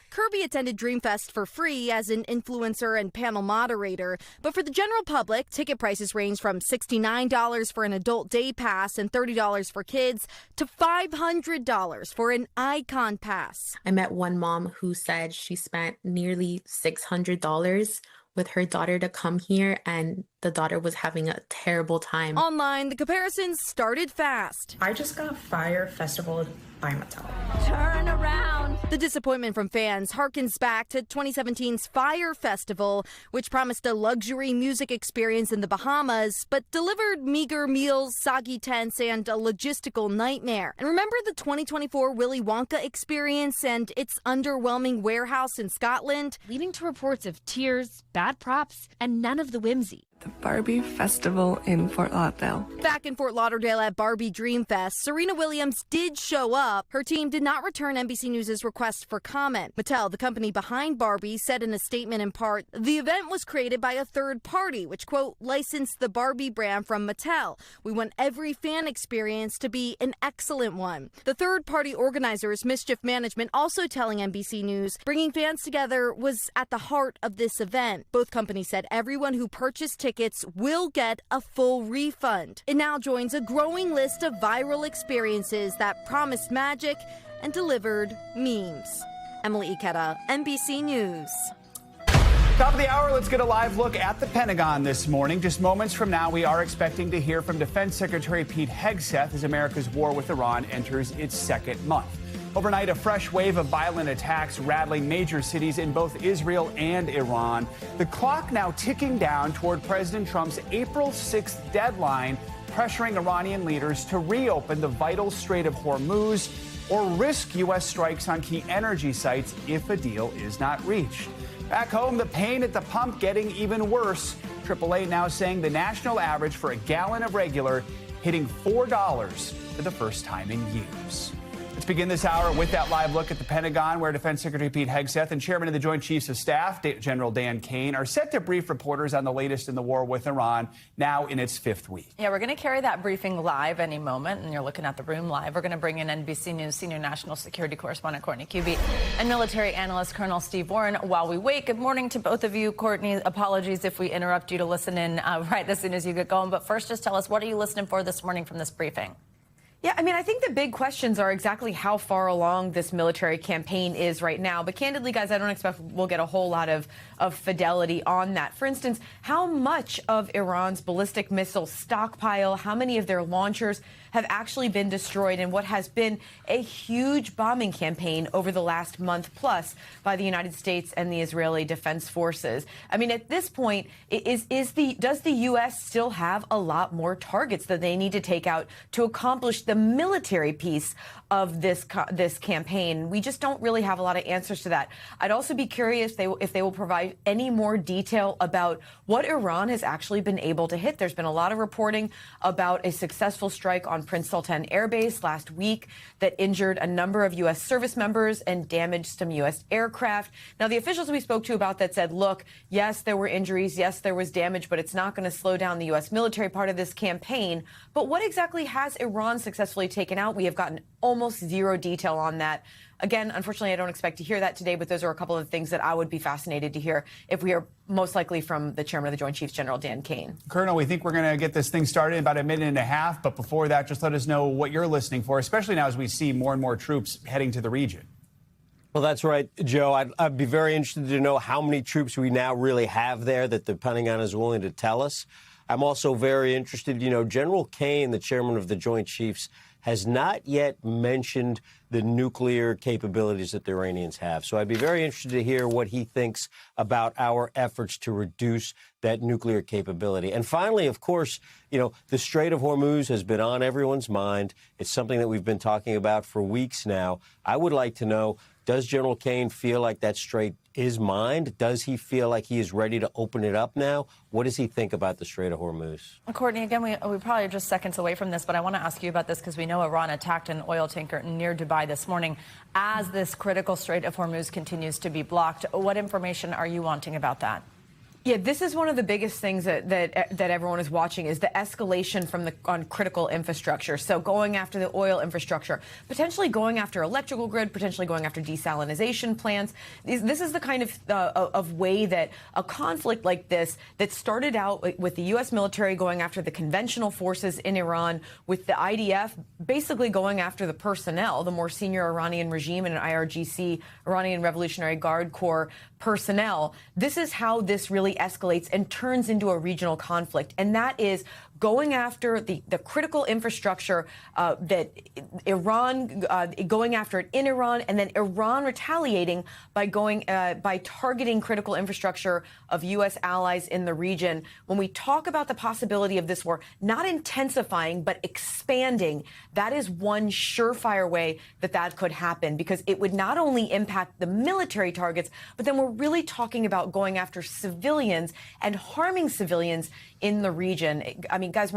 Kirby attended Dreamfest for free as an influencer and panel moderator, but for the general public, ticket prices range from $69 for an adult day pass and $30 for kids to $500 for an icon pass. I met one mom who said she spent nearly $600 with her daughter to come here, and the daughter was having a terrible time. Online, the comparisons started fast. I just got Fyre Festival by Mattel. Turn around. The disappointment from fans harkens back to 2017's Fyre Festival, which promised a luxury music experience in the Bahamas, but delivered meager meals, soggy tents, and a logistical nightmare. And remember the 2024 Willy Wonka experience and its underwhelming warehouse in Scotland? Leading to reports of tears, bad props, and none of the whimsy. The Barbie Festival in Fort Lauderdale. Back in Fort Lauderdale at Barbie Dream Fest, Serena Williams did show up. Her team did not return NBC News' request for comment. Mattel, the company behind Barbie, said in a statement in part, the event was created by a third party, which, quote, licensed the Barbie brand from Mattel. We want every fan experience to be an excellent one. The third party organizers, Mischief Management, also telling NBC News, bringing fans together was at the heart of this event. Both companies said everyone who purchased tickets will get a full refund. It now joins a growing list of viral experiences that promised magic and delivered memes. Emily Ikeda, NBC News. Top of the hour, let's get a live look at the Pentagon this morning. Just moments from now, we are expecting to hear from Defense Secretary Pete Hegseth as America's war with Iran enters its second month. Overnight, a fresh wave of violent attacks rattling major cities in both Israel and Iran. The clock now ticking down toward President Trump's April 6th deadline pressuring Iranian leaders to reopen the vital Strait of Hormuz or risk U.S. strikes on key energy sites if a deal is not reached. Back home, the pain at the pump getting even worse. AAA now saying the national average for a gallon of regular hitting $4 for the first time in years. Let's begin this hour with that live look at the Pentagon, where Defense Secretary Pete Hegseth and Chairman of the Joint Chiefs of Staff, General Dan Kane, are set to brief reporters on the latest in the war with Iran, now in its 5th week. Yeah, we're going to carry that briefing live any moment, and you're looking at the room live. We're going to bring in NBC News senior national security correspondent Courtney Kuby and military analyst Colonel Steve Warren while we wait. Good morning to both of you. Courtney, apologies if we interrupt you to listen in right as soon as you get going. But first, just tell us, what are you listening for this morning from this briefing? Yeah, I mean, I think the big questions are exactly how far along this military campaign is right now. But candidly, guys, I don't expect we'll get a whole lot of fidelity on that. For instance, how much of Iran's ballistic missile stockpile, how many of their launchers have actually been destroyed in what has been a huge bombing campaign over the last month plus by the United States and the Israeli Defense Forces. I mean, at this point, does the U.S. still have a lot more targets that they need to take out to accomplish the military piece of this campaign? We just don't really have a lot of answers to that. I'd also be curious if they will provide any more detail about what Iran has actually been able to hit. There's been a lot of reporting about a successful strike on Prince Sultan Air Base last week that injured a number of U.S. service members and damaged some U.S. aircraft. Now, the officials we spoke to about that said, look, yes, there were injuries, yes, there was damage, but it's not going to slow down the U.S. military part of this campaign. But what exactly has Iran successfully taken out? We have gotten almost zero detail on that. Again, unfortunately, I don't expect to hear that today, but those are a couple of things that I would be fascinated to hear if we are most likely from the Chairman of the Joint Chiefs, General Dan Kane. Colonel, we think we're going to get this thing started in about a minute and a half. But before that, just let us know what you're listening for, especially now as we see more and more troops heading to the region. Well, that's right, Joe. I'd be very interested to know how many troops we now really have there that the Pentagon is willing to tell us. I'm also very interested, General Kane, the chairman of the Joint Chiefs, has not yet mentioned the nuclear capabilities that the Iranians have. So I'd be very interested to hear what he thinks about our efforts to reduce that nuclear capability. And finally, of course, the Strait of Hormuz has been on everyone's mind. It's something that we've been talking about for weeks now. I would like to know, does General Kane feel like that strait is mined? Does he feel like he is ready to open it up now? What does he think about the Strait of Hormuz? Courtney, again, we probably are just seconds away from this, but I want to ask you about this because we know Iran attacked an oil tanker near Dubai this morning. As this critical Strait of Hormuz continues to be blocked, what information are you wanting about that? Yeah, this is one of the biggest things that everyone is watching is the escalation on critical infrastructure. So going after the oil infrastructure, potentially going after electrical grid, potentially going after desalination plants. This is the kind of way that a conflict like this that started out with the U.S. military going after the conventional forces in Iran, with the IDF basically going after the personnel, the more senior Iranian regime and IRGC, Iranian Revolutionary Guard Corps personnel. This is how this really escalates and turns into a regional conflict. And that is going after the critical infrastructure that Iran, going after it in Iran, and then Iran retaliating by targeting critical infrastructure of U.S. allies in the region. When we talk about the possibility of this war not intensifying but expanding, that is one surefire way that could happen, because it would not only impact the military targets, but then we're really talking about going after civilians and harming civilians in the region. I mean, guys,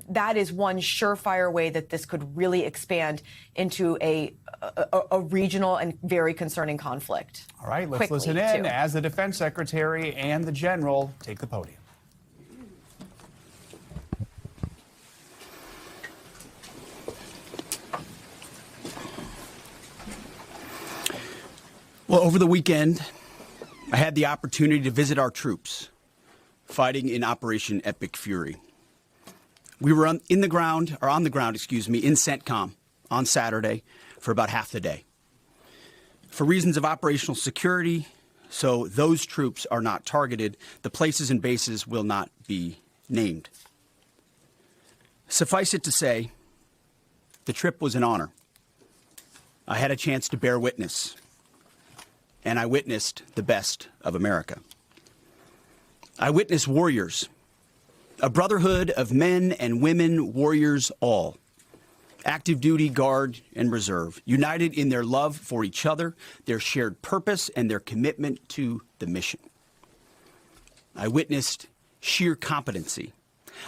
that is one surefire way that this could really expand into a regional and very concerning conflict. All right, let's listen in as the Defense Secretary and the General take the podium. Well, over the weekend, I had the opportunity to visit our troops fighting in Operation Epic Fury. We were on the ground, in CENTCOM on Saturday for about half the day. For reasons of operational security, so those troops are not targeted, the places and bases will not be named. Suffice it to say, the trip was an honor. I had a chance to bear witness, and I witnessed the best of America. I witnessed warriors A brotherhood of men and women, warriors all. Active duty, guard, and reserve, united in their love for each other, their shared purpose, and their commitment to the mission. I witnessed sheer competency.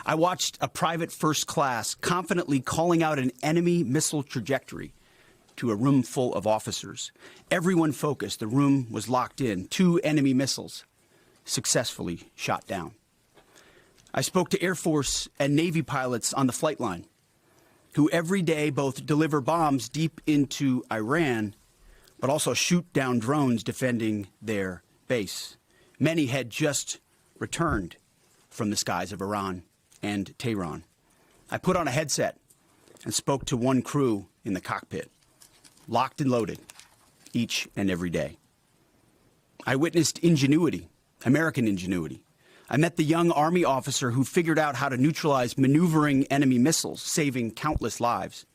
I watched a private first class confidently calling out an enemy missile trajectory to a room full of officers. Everyone focused. The room was locked in. 2 enemy missiles successfully shot down. I spoke to Air Force and Navy pilots on the flight line who every day both deliver bombs deep into Iran, but also shoot down drones defending their base. Many had just returned from the skies of Iran and Tehran. I put on a headset and spoke to one crew in the cockpit, locked and loaded, each and every day. I witnessed ingenuity, American ingenuity. I met the young Army officer who figured out how to neutralize maneuvering enemy missiles, saving countless lives.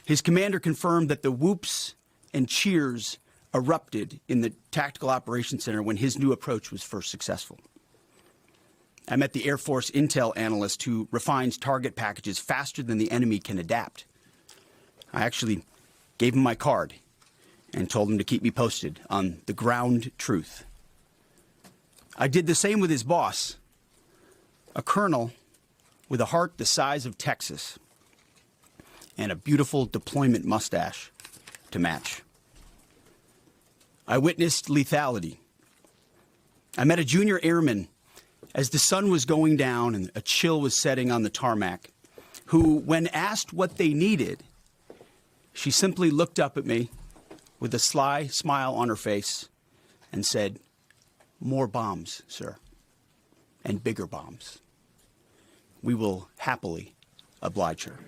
His commander confirmed that the whoops and cheers erupted in the Tactical Operations Center when his new approach was first successful. I met the Air Force intel analyst who refines target packages faster than the enemy can adapt. I actually gave him my card and told him to keep me posted on the ground truth. I did the same with his boss, a colonel with a heart the size of Texas and a beautiful deployment mustache to match. I witnessed lethality. I met a junior airman as the sun was going down and a chill was setting on the tarmac, who, when asked what they needed, she simply looked up at me with a sly smile on her face and said, "More bombs, sir, and bigger bombs. We will happily oblige her."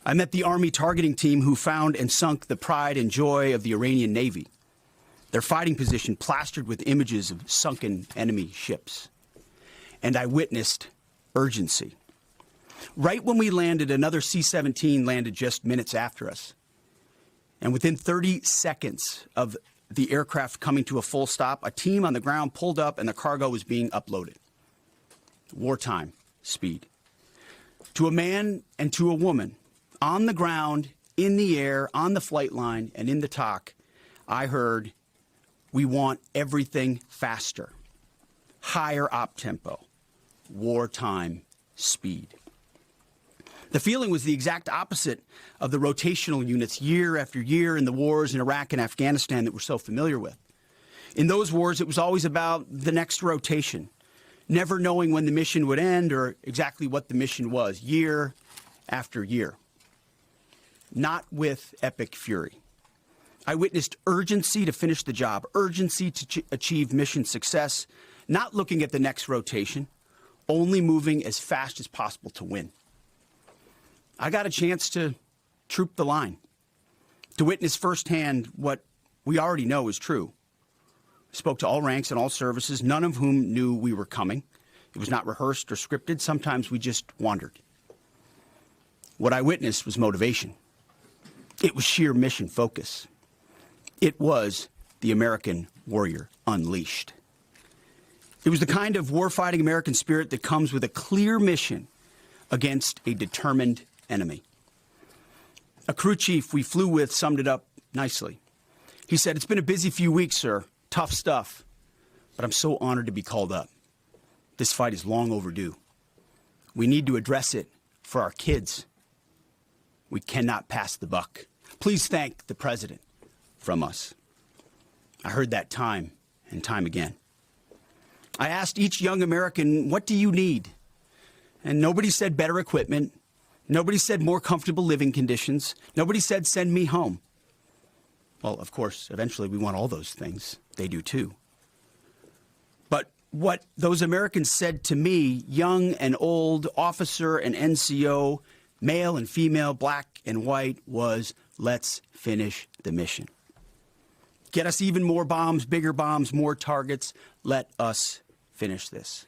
I met the Army targeting team who found and sunk the pride and joy of the Iranian Navy, their fighting position plastered with images of sunken enemy ships. And I witnessed urgency. Right when we landed, another C-17 landed just minutes after us. And within 30 seconds of the aircraft coming to a full stop, a team on the ground pulled up and the cargo was being uploaded. Wartime speed. To a man and to a woman, on the ground, in the air, on the flight line, and in the TOC, I heard, "We want everything faster, higher op tempo, wartime speed." The feeling was the exact opposite of the rotational units year after year in the wars in Iraq and Afghanistan that we're so familiar with. In those wars, it was always about the next rotation, never knowing when the mission would end or exactly what the mission was, year after year. Not with Epic Fury. I witnessed urgency to finish the job, urgency to achieve mission success, not looking at the next rotation, only moving as fast as possible to win. I got a chance to troop the line, to witness firsthand what we already know is true. I spoke to all ranks and all services, none of whom knew we were coming. It was not rehearsed or scripted. Sometimes we just wandered. What I witnessed was motivation. It was sheer mission focus. It was the American warrior unleashed. It was the kind of warfighting American spirit that comes with a clear mission against a determined enemy. A crew chief we flew with summed it up nicely. He said, "It's been a busy few weeks, sir. Tough stuff. But I'm so honored to be called up. This fight is long overdue. We need to address it for our kids. We cannot pass the buck. Please thank the president from us." I heard that time and time again. I asked each young American, "What do you need?" And nobody said better equipment. Nobody said more comfortable living conditions. Nobody said send me home. Well, of course, eventually we want all those things. They do too. But what those Americans said to me, young and old, officer and NCO, male and female, black and white, was, "Let's finish the mission. Get us even more bombs, bigger bombs, more targets. Let us finish this."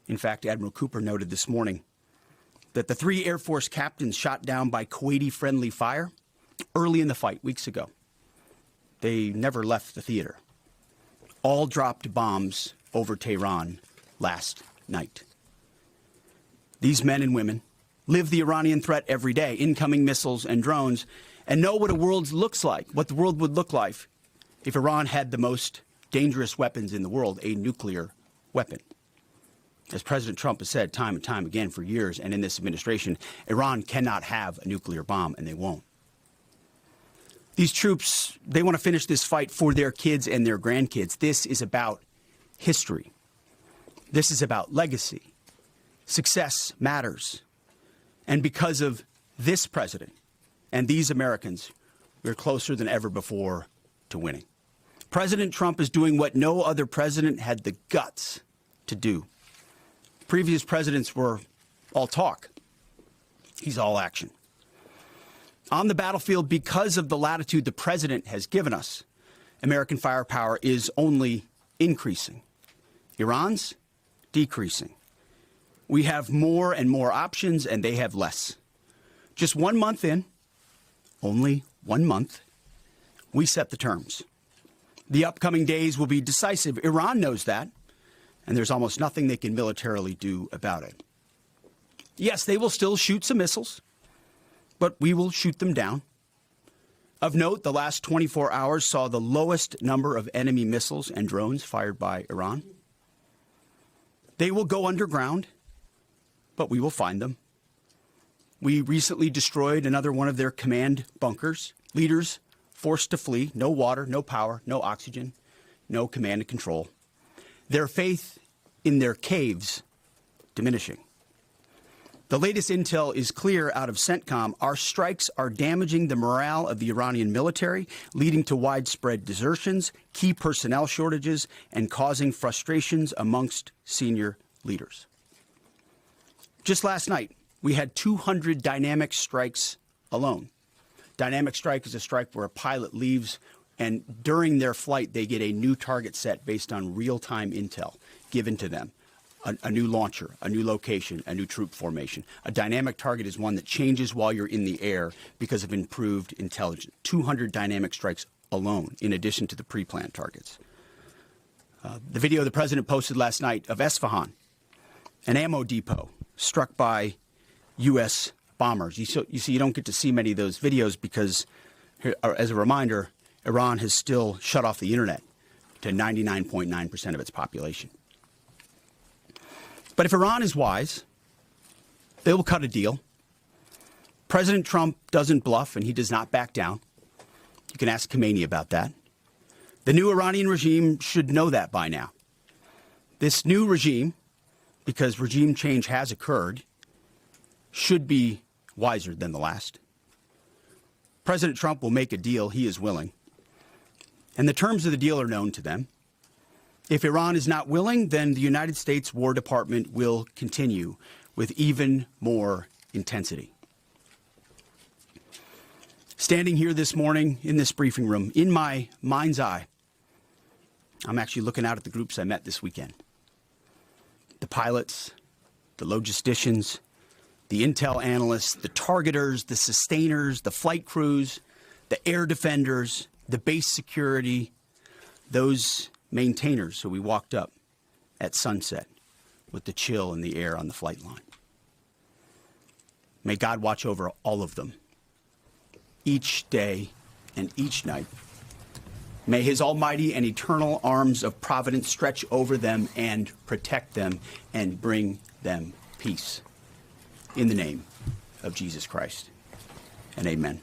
In fact, Admiral Cooper noted this morning that the 3 Air Force captains shot down by Kuwaiti-friendly fire early in the fight, weeks ago. They never left the theater. All dropped bombs over Tehran last night. These men and women live the Iranian threat every day, incoming missiles and drones, and know what a world looks like, what the world would look like if Iran had the most dangerous weapons in the world, a nuclear weapon. As President Trump has said time and time again for years, and in this administration, Iran cannot have a nuclear bomb, and they won't. These troops, they want to finish this fight for their kids and their grandkids. This is about history. This is about legacy. Success matters. And because of this president and these Americans, we're closer than ever before to winning. President Trump is doing what no other president had the guts to do. Previous presidents were all talk. He's all action. On the battlefield, because of the latitude the president has given us, American firepower is only increasing. Iran's decreasing. We have more and more options, and they have less. Just 1 month in, only 1 month, we set the terms. The upcoming days will be decisive. Iran knows that, and there's almost nothing they can militarily do about it. Yes, they will still shoot some missiles, but we will shoot them down. Of note, the last 24 hours saw the lowest number of enemy missiles and drones fired by Iran. They will go underground, but we will find them. We recently destroyed another one of their command bunkers. Leaders forced to flee. No water, no power, no oxygen, no command and control. Their faith in their caves diminishing. The latest intel is clear out of CENTCOM. Our strikes are damaging the morale of the Iranian military, leading to widespread desertions, key personnel shortages, and causing frustrations amongst senior leaders. Just last night, we had 200 dynamic strikes alone. Dynamic strike is a strike where a pilot leaves, and during their flight, they get a new target set based on real-time intel given to them. A new launcher, a new location, a new troop formation. A dynamic target is one that changes while you're in the air because of improved intelligence. 200 dynamic strikes alone, in addition to the pre-planned targets. The video the president posted last night of Esfahan, an ammo depot struck by U.S. bombers. You see, you don't get to see many of those videos because, as a reminder, Iran has still shut off the internet to 99.9% of its population. But if Iran is wise, they will cut a deal. President Trump doesn't bluff, and he does not back down. You can ask Khomeini about that. The new Iranian regime should know that by now. This new regime, because regime change has occurred, should be wiser than the last. President Trump will make a deal. He is willing. And the terms of the deal are known to them. If Iran is not willing, then the United States War Department will continue with even more intensity. Standing here this morning in this briefing room, in my mind's eye, I'm actually looking out at the groups I met this weekend. The pilots, the logisticians, the intel analysts, the targeters, the sustainers, the flight crews, the air defenders, the base security, those maintainers who we walked up at sunset with the chill in the air on the flight line. May God watch over all of them each day and each night. May his almighty and eternal arms of providence stretch over them and protect them and bring them peace. In the name of Jesus Christ. And amen.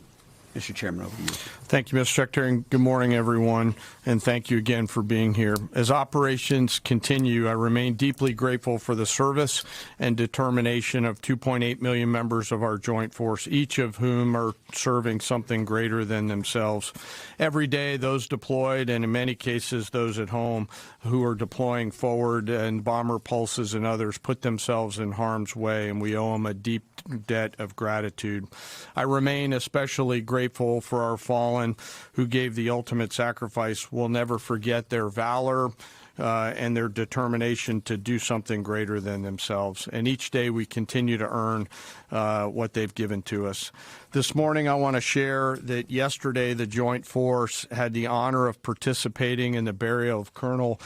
Mr. Chairman, over to you. Thank you, Mr. Secretary, and good morning, everyone, and thank you again for being here. As operations continue, I remain deeply grateful for the service and determination of 2.8 million members of our joint force, each of whom are serving something greater than themselves. Every day, those deployed, and in many cases, those at home who are deploying forward, and bomber pulses and others put themselves in harm's way, and we owe them a deep debt of gratitude. I remain especially grateful for our fallen who gave the ultimate sacrifice. We'll never forget their valor, and their determination to do something greater than themselves. And each day we continue to earn what they've given to us. This morning I want to share that yesterday the Joint Force had the honor of participating in the burial of Colonel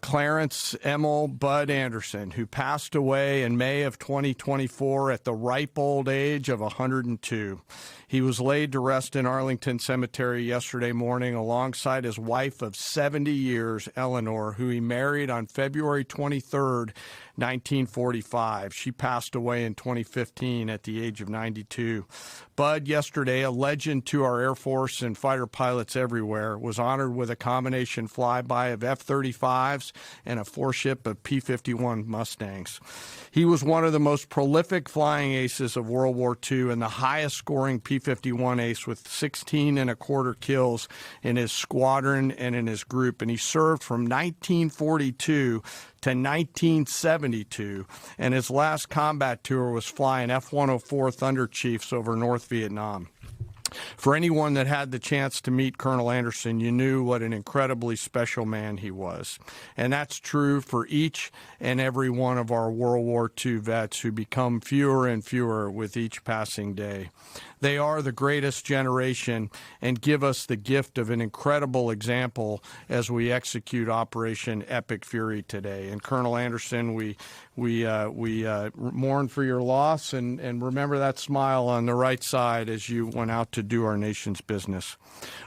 Clarence Emil Bud Anderson, who passed away in May of 2024 at the ripe old age of 102. He was laid to rest in Arlington Cemetery yesterday morning alongside his wife of 70 years, Eleanor, who he married on February 23rd, 1945. She passed away in 2015 at the age of 92. Bud, yesterday, a legend to our Air Force and fighter pilots everywhere, was honored with a combination flyby of F-35s and a 4-ship of P-51 Mustangs. He was one of the most prolific flying aces of World War II and the highest scoring P-51 ace with 16 and a quarter kills in his squadron and in his group. And he served from 1942 to 1972, and his last combat tour was flying F-104 Thunder Chiefs over North Vietnam. For anyone that had the chance to meet Colonel Anderson, you knew what an incredibly special man he was. And that's true for each and every one of our World War II vets who become fewer and fewer with each passing day. They are the greatest generation and give us the gift of an incredible example as we execute Operation Epic Fury today. And Colonel Anderson, we mourn for your loss and remember that smile on the right side as you went out to do our nation's business.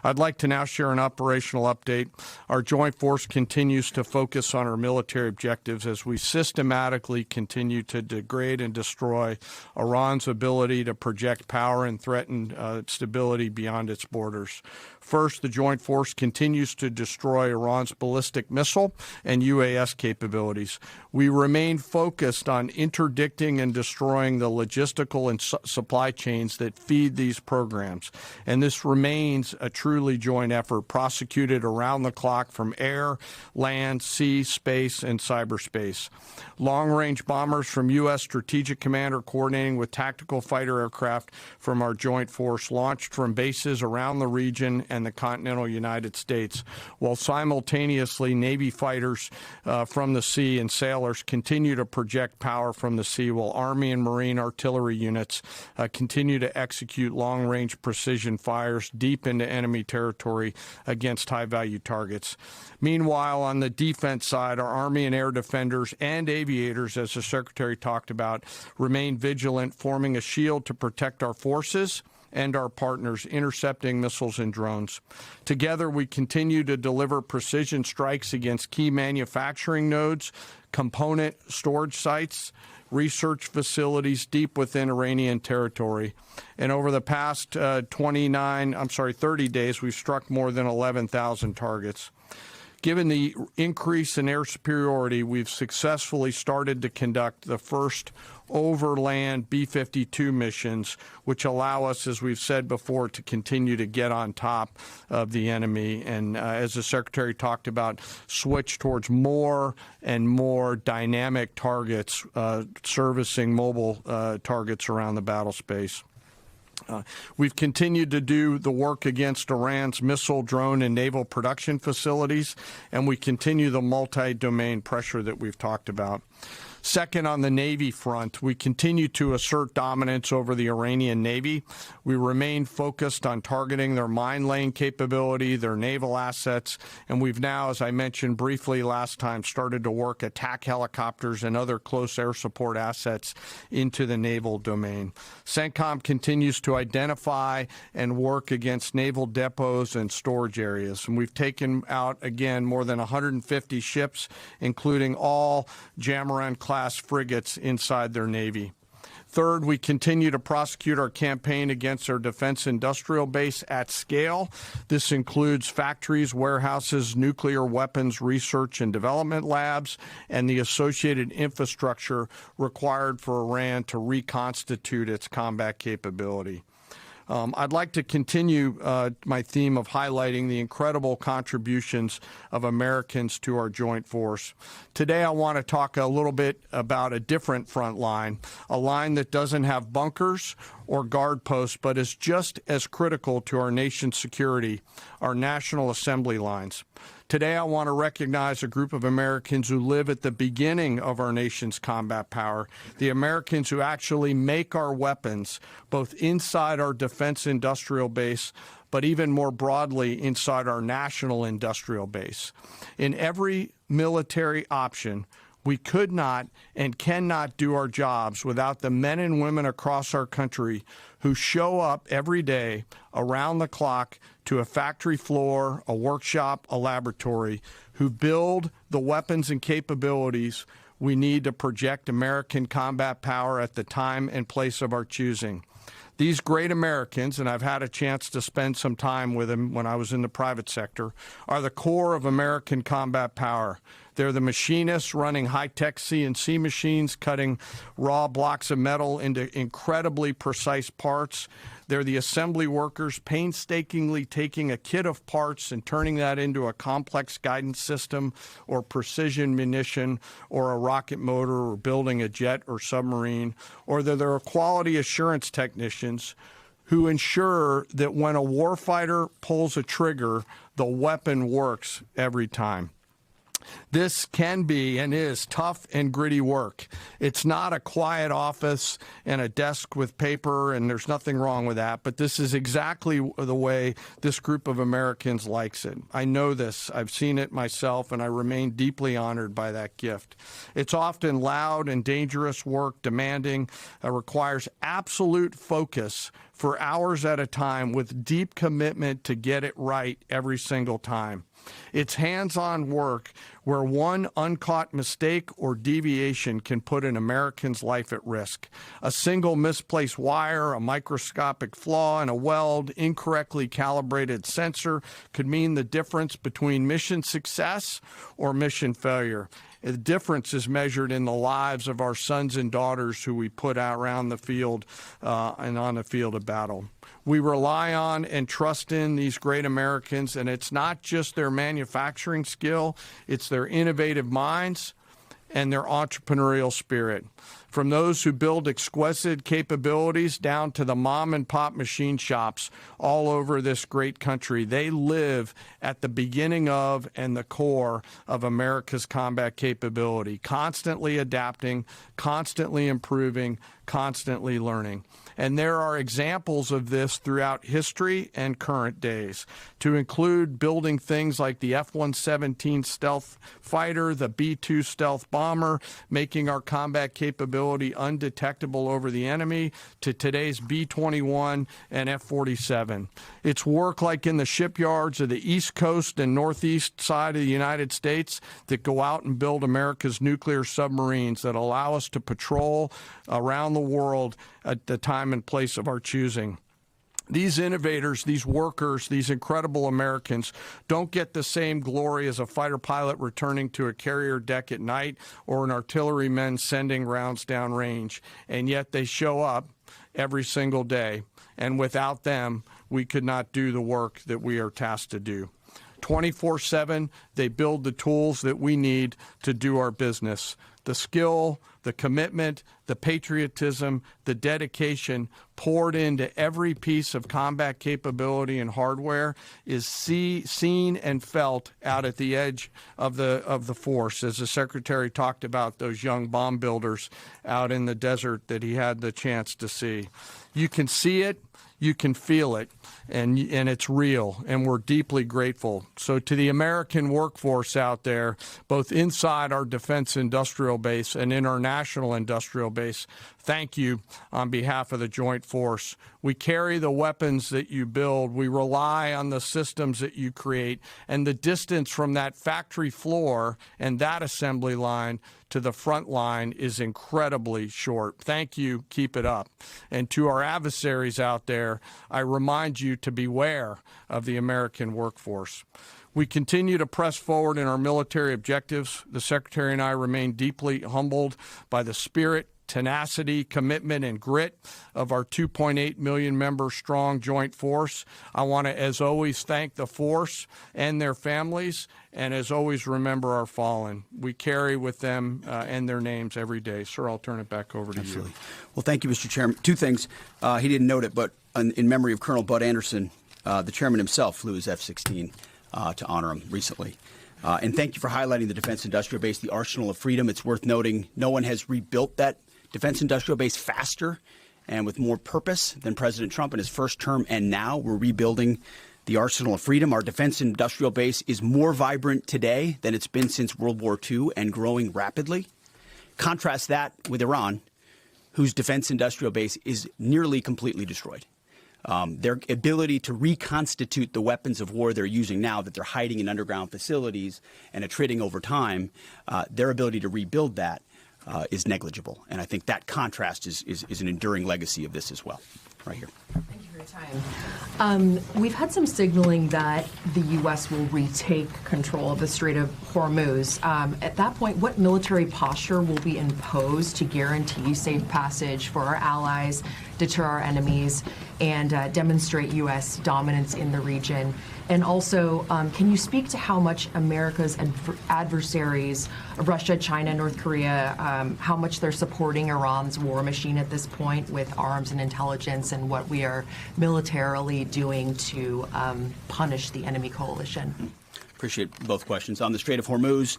I'd like to now share an operational update. Our Joint Force continues to focus on our military objectives as we systematically continue to degrade and destroy Iran's ability to project power and threaten stability beyond its borders. First, the Joint Force continues to destroy Iran's ballistic missile and UAS capabilities. We remain focused on interdicting and destroying the logistical and supply chains that feed these programs. And this remains a truly joint effort prosecuted around the clock from air, land, sea, space, and cyberspace. Long-range bombers from U.S. Strategic Command are coordinating with tactical fighter aircraft from our Joint Force launched from bases around the region and the continental United States, while simultaneously Navy fighters from the sea and sailors continue to project power from the sea, while Army and Marine artillery units continue to execute long-range precision fires deep into enemy territory against high-value targets. Meanwhile, on the defense side, our Army and air defenders and aviators, as the Secretary talked about, remain vigilant, forming a shield to protect our forces and our partners, intercepting missiles and drones. Together, we continue to deliver precision strikes against key manufacturing nodes, component storage sites, research facilities deep within Iranian territory. And over the past 30 days, we've struck more than 11,000 targets. Given the increase in air superiority, we've successfully started to conduct the first overland B-52 missions, which allow us, as we've said before, to continue to get on top of the enemy. And as the Secretary talked about, switch towards more and more dynamic targets, servicing mobile targets around the battle space. We've continued to do the work against Iran's missile, drone, and naval production facilities, and we continue the multi-domain pressure that we've talked about. Second, on the Navy front, we continue to assert dominance over the Iranian Navy. We remain focused on targeting their mine-laying capability, their naval assets, and we've now, as I mentioned briefly last time, started to work attack helicopters and other close air support assets into the naval domain. CENTCOM continues to identify and work against naval depots and storage areas, and we've taken out, again, more than 150 ships, including all Jamaran-class frigates inside their Navy. Third, we continue to prosecute our campaign against our defense industrial base at scale. This includes factories, warehouses, nuclear weapons research and development labs, and the associated infrastructure required for Iran to reconstitute its combat capability. I'd like to continue my theme of highlighting the incredible contributions of Americans to our joint force. Today, I want to talk a little bit about a different front line, a line that doesn't have bunkers or guard posts, but is just as critical to our nation's security, our national assembly lines. Today, I want to recognize a group of Americans who live at the beginning of our nation's combat power, the Americans who actually make our weapons, both inside our defense industrial base, but even more broadly inside our national industrial base. In every military option, we could not and cannot do our jobs without the men and women across our country who show up every day around the clock to a factory floor, a workshop, a laboratory, who build the weapons and capabilities we need to project American combat power at the time and place of our choosing. These great Americans, and I've had a chance to spend some time with them when I was in the private sector, are the core of American combat power. They're the machinists running high-tech CNC machines, cutting raw blocks of metal into incredibly precise parts. They're the assembly workers painstakingly taking a kit of parts and turning that into a complex guidance system or precision munition or a rocket motor or building a jet or submarine. Or they're quality assurance technicians who ensure that when a warfighter pulls a trigger, the weapon works every time. This can be and is tough and gritty work. It's not a quiet office and a desk with paper, and there's nothing wrong with that, but this is exactly the way this group of Americans likes it. I know this. I've seen it myself, and I remain deeply honored by that gift. It's often loud and dangerous work, demanding, requires absolute focus for hours at a time with deep commitment to get it right every single time. It's hands-on work where one uncaught mistake or deviation can put an American's life at risk. A single misplaced wire, a microscopic flaw in a weld, incorrectly calibrated sensor could mean the difference between mission success or mission failure. The difference is measured in the lives of our sons and daughters who we put out around the field and on the field of battle. We rely on and trust in these great Americans, and it's not just their manufacturing skill, it's their innovative minds and their entrepreneurial spirit. From those who build exquisite capabilities down to the mom and pop machine shops all over this great country, they live at the beginning of and the core of America's combat capability, constantly adapting, constantly improving, constantly learning. And there are examples of this throughout history and current days, to include building things like the F-117 stealth fighter, the B-2 stealth bomber, making our combat capability undetectable over the enemy, to today's B-21 and F-47. It's work like in the shipyards of the East Coast and Northeast side of the United States that go out and build America's nuclear submarines that allow us to patrol around the world at the time and place of our choosing. These innovators, these workers, these incredible Americans don't get the same glory as a fighter pilot returning to a carrier deck at night or an artilleryman sending rounds downrange, and yet they show up every single day, and without them, we could not do the work that we are tasked to do. 24/7, they build the tools that we need to do our business. The skill, the commitment, the patriotism, the dedication poured into every piece of combat capability and hardware is seen and felt out at the edge of the force, as the Secretary talked about those young bomb builders out in the desert that he had the chance to see. You can see it. You can feel it, and it's real, and we're deeply grateful. So to the American workforce out there, both inside our defense industrial base and in our national industrial base, thank you on behalf of the Joint Force. We carry the weapons that you build. We rely on the systems that you create, and the distance from that factory floor and that assembly line to the front line is incredibly short. Thank you. Keep it up. And to our adversaries out there, I remind you to beware of the American workforce. We continue to press forward in our military objectives. The Secretary and I remain deeply humbled by the spirit, tenacity, commitment, and grit of our 2.8 million member strong joint force. I want to, as always, thank the force and their families, and as always, remember our fallen. We carry with them and their names every day. Sir, I'll turn it back over to you. Well, thank you, Mr. Chairman. Two things. He didn't note it, but in memory of Colonel Bud Anderson, the chairman himself flew his F-16 to honor him recently. And thank you for highlighting the defense industrial base, the arsenal of freedom. It's worth noting no one has rebuilt that defense industrial base faster and with more purpose than President Trump in his first term. And now we're rebuilding the arsenal of freedom. Our defense industrial base is more vibrant today than it's been since World War II and growing rapidly. Contrast that with Iran, whose defense industrial base is nearly completely destroyed. Their ability to reconstitute the weapons of war they're using now that they're hiding in underground facilities and attriting over time, their ability to rebuild that is negligible. And I think that contrast is an enduring legacy of this as well, right here. Thank you for your time. We've had some signaling that the U.S. will retake control of the Strait of Hormuz. At that point, what military posture will be imposed to guarantee safe passage for our allies, deter our enemies, and demonstrate U.S. dominance in the region? And also, can you speak to how much America's adversaries, Russia, China, North Korea, how much they're supporting Iran's war machine at this point with arms and intelligence, and what we are militarily doing to punish the enemy coalition? Appreciate both questions. On the Strait of Hormuz,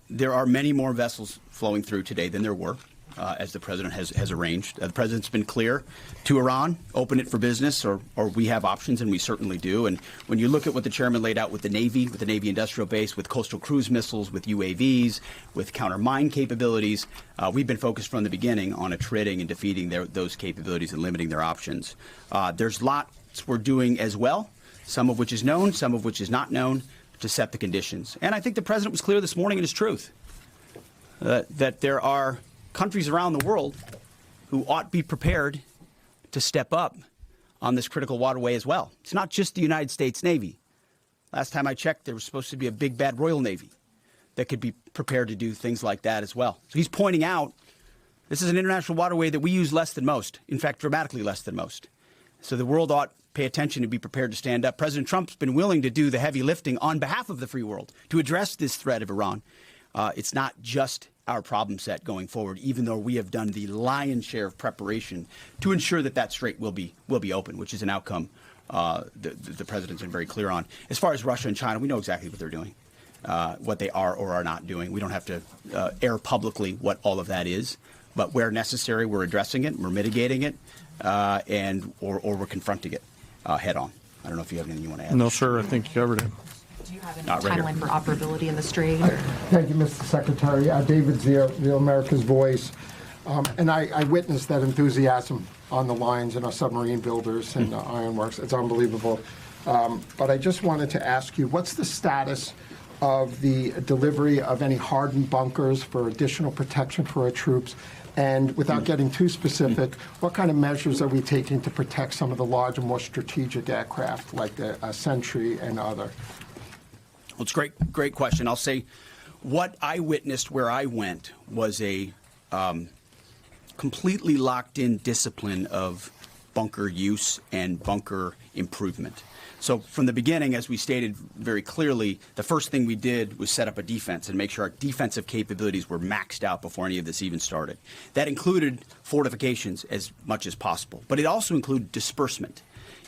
there are many more vessels flowing through today than there were. As the president has arranged. The president's been clear to Iran, open it for business, or we have options, and we certainly do. And when you look at what the chairman laid out with the Navy industrial base, with coastal cruise missiles, with UAVs, with counter-mine capabilities, we've been focused from the beginning on attriting and defeating those capabilities and limiting their options. There's lots we're doing as well, some of which is known, some of which is not known, to set the conditions. And I think the president was clear this morning in his truth that there are countries around the world who ought to be prepared to step up on this critical waterway as well. It's not just the United States Navy. Last time I checked, there was supposed to be a big, bad Royal Navy that could be prepared to do things like that as well. So he's pointing out this is an international waterway that we use less than most, in fact, dramatically less than most. So the world ought to pay attention and be prepared to stand up. President Trump's been willing to do the heavy lifting on behalf of the free world to address this threat of Iran. It's not just our problem set going forward, even though we have done the lion's share of preparation to ensure that strait will be open, which is an outcome the president's been very clear on. As far as Russia and China, we know exactly what they're doing, what they are or are not doing. We don't have to air publicly what all of that is, but where necessary, we're addressing it, we're mitigating it, or we're confronting it head on. I don't know if you have anything you want to add. No, sir. I think you covered it. Do you have any timeline for operability in the Strait? Thank you, Mr. Secretary. David Zier, Real America's Voice. And I witnessed that enthusiasm on the lines and our submarine builders and ironworks. It's unbelievable. But I just wanted to ask you, what's the status of the delivery of any hardened bunkers for additional protection for our troops? And without getting too specific, what kind of measures are we taking to protect some of the larger, more strategic aircraft like the Sentry and other? Well, it's a great question. I'll say what I witnessed where I went was a completely locked-in discipline of bunker use and bunker improvement. So from the beginning, as we stated very clearly, the first thing we did was set up a defense and make sure our defensive capabilities were maxed out before any of this even started. That included fortifications as much as possible, but it also included disbursement.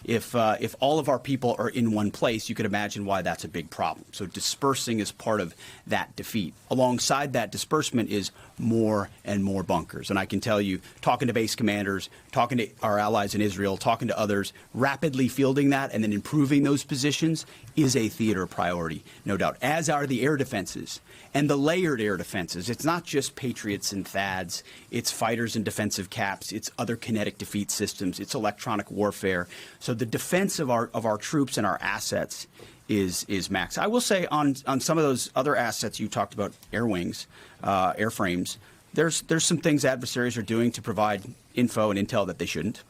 If all of our people are in one place, you could imagine why that's a big problem. So dispersing is part of that defeat. Alongside that disbursement is more and more bunkers. And I can tell you, talking to base commanders, talking to our allies in Israel, talking to others, rapidly fielding that and then improving those positions is a theater priority, no doubt, as are the air defenses and the layered air defenses. It's not just Patriots and THAADs. It's fighters and defensive caps. It's other kinetic defeat systems. It's electronic warfare. So the defense of our troops and our assets is max. I will say on some of those other assets you talked about, air wings, airframes, there's some things adversaries are doing to provide info and intel that they shouldn't.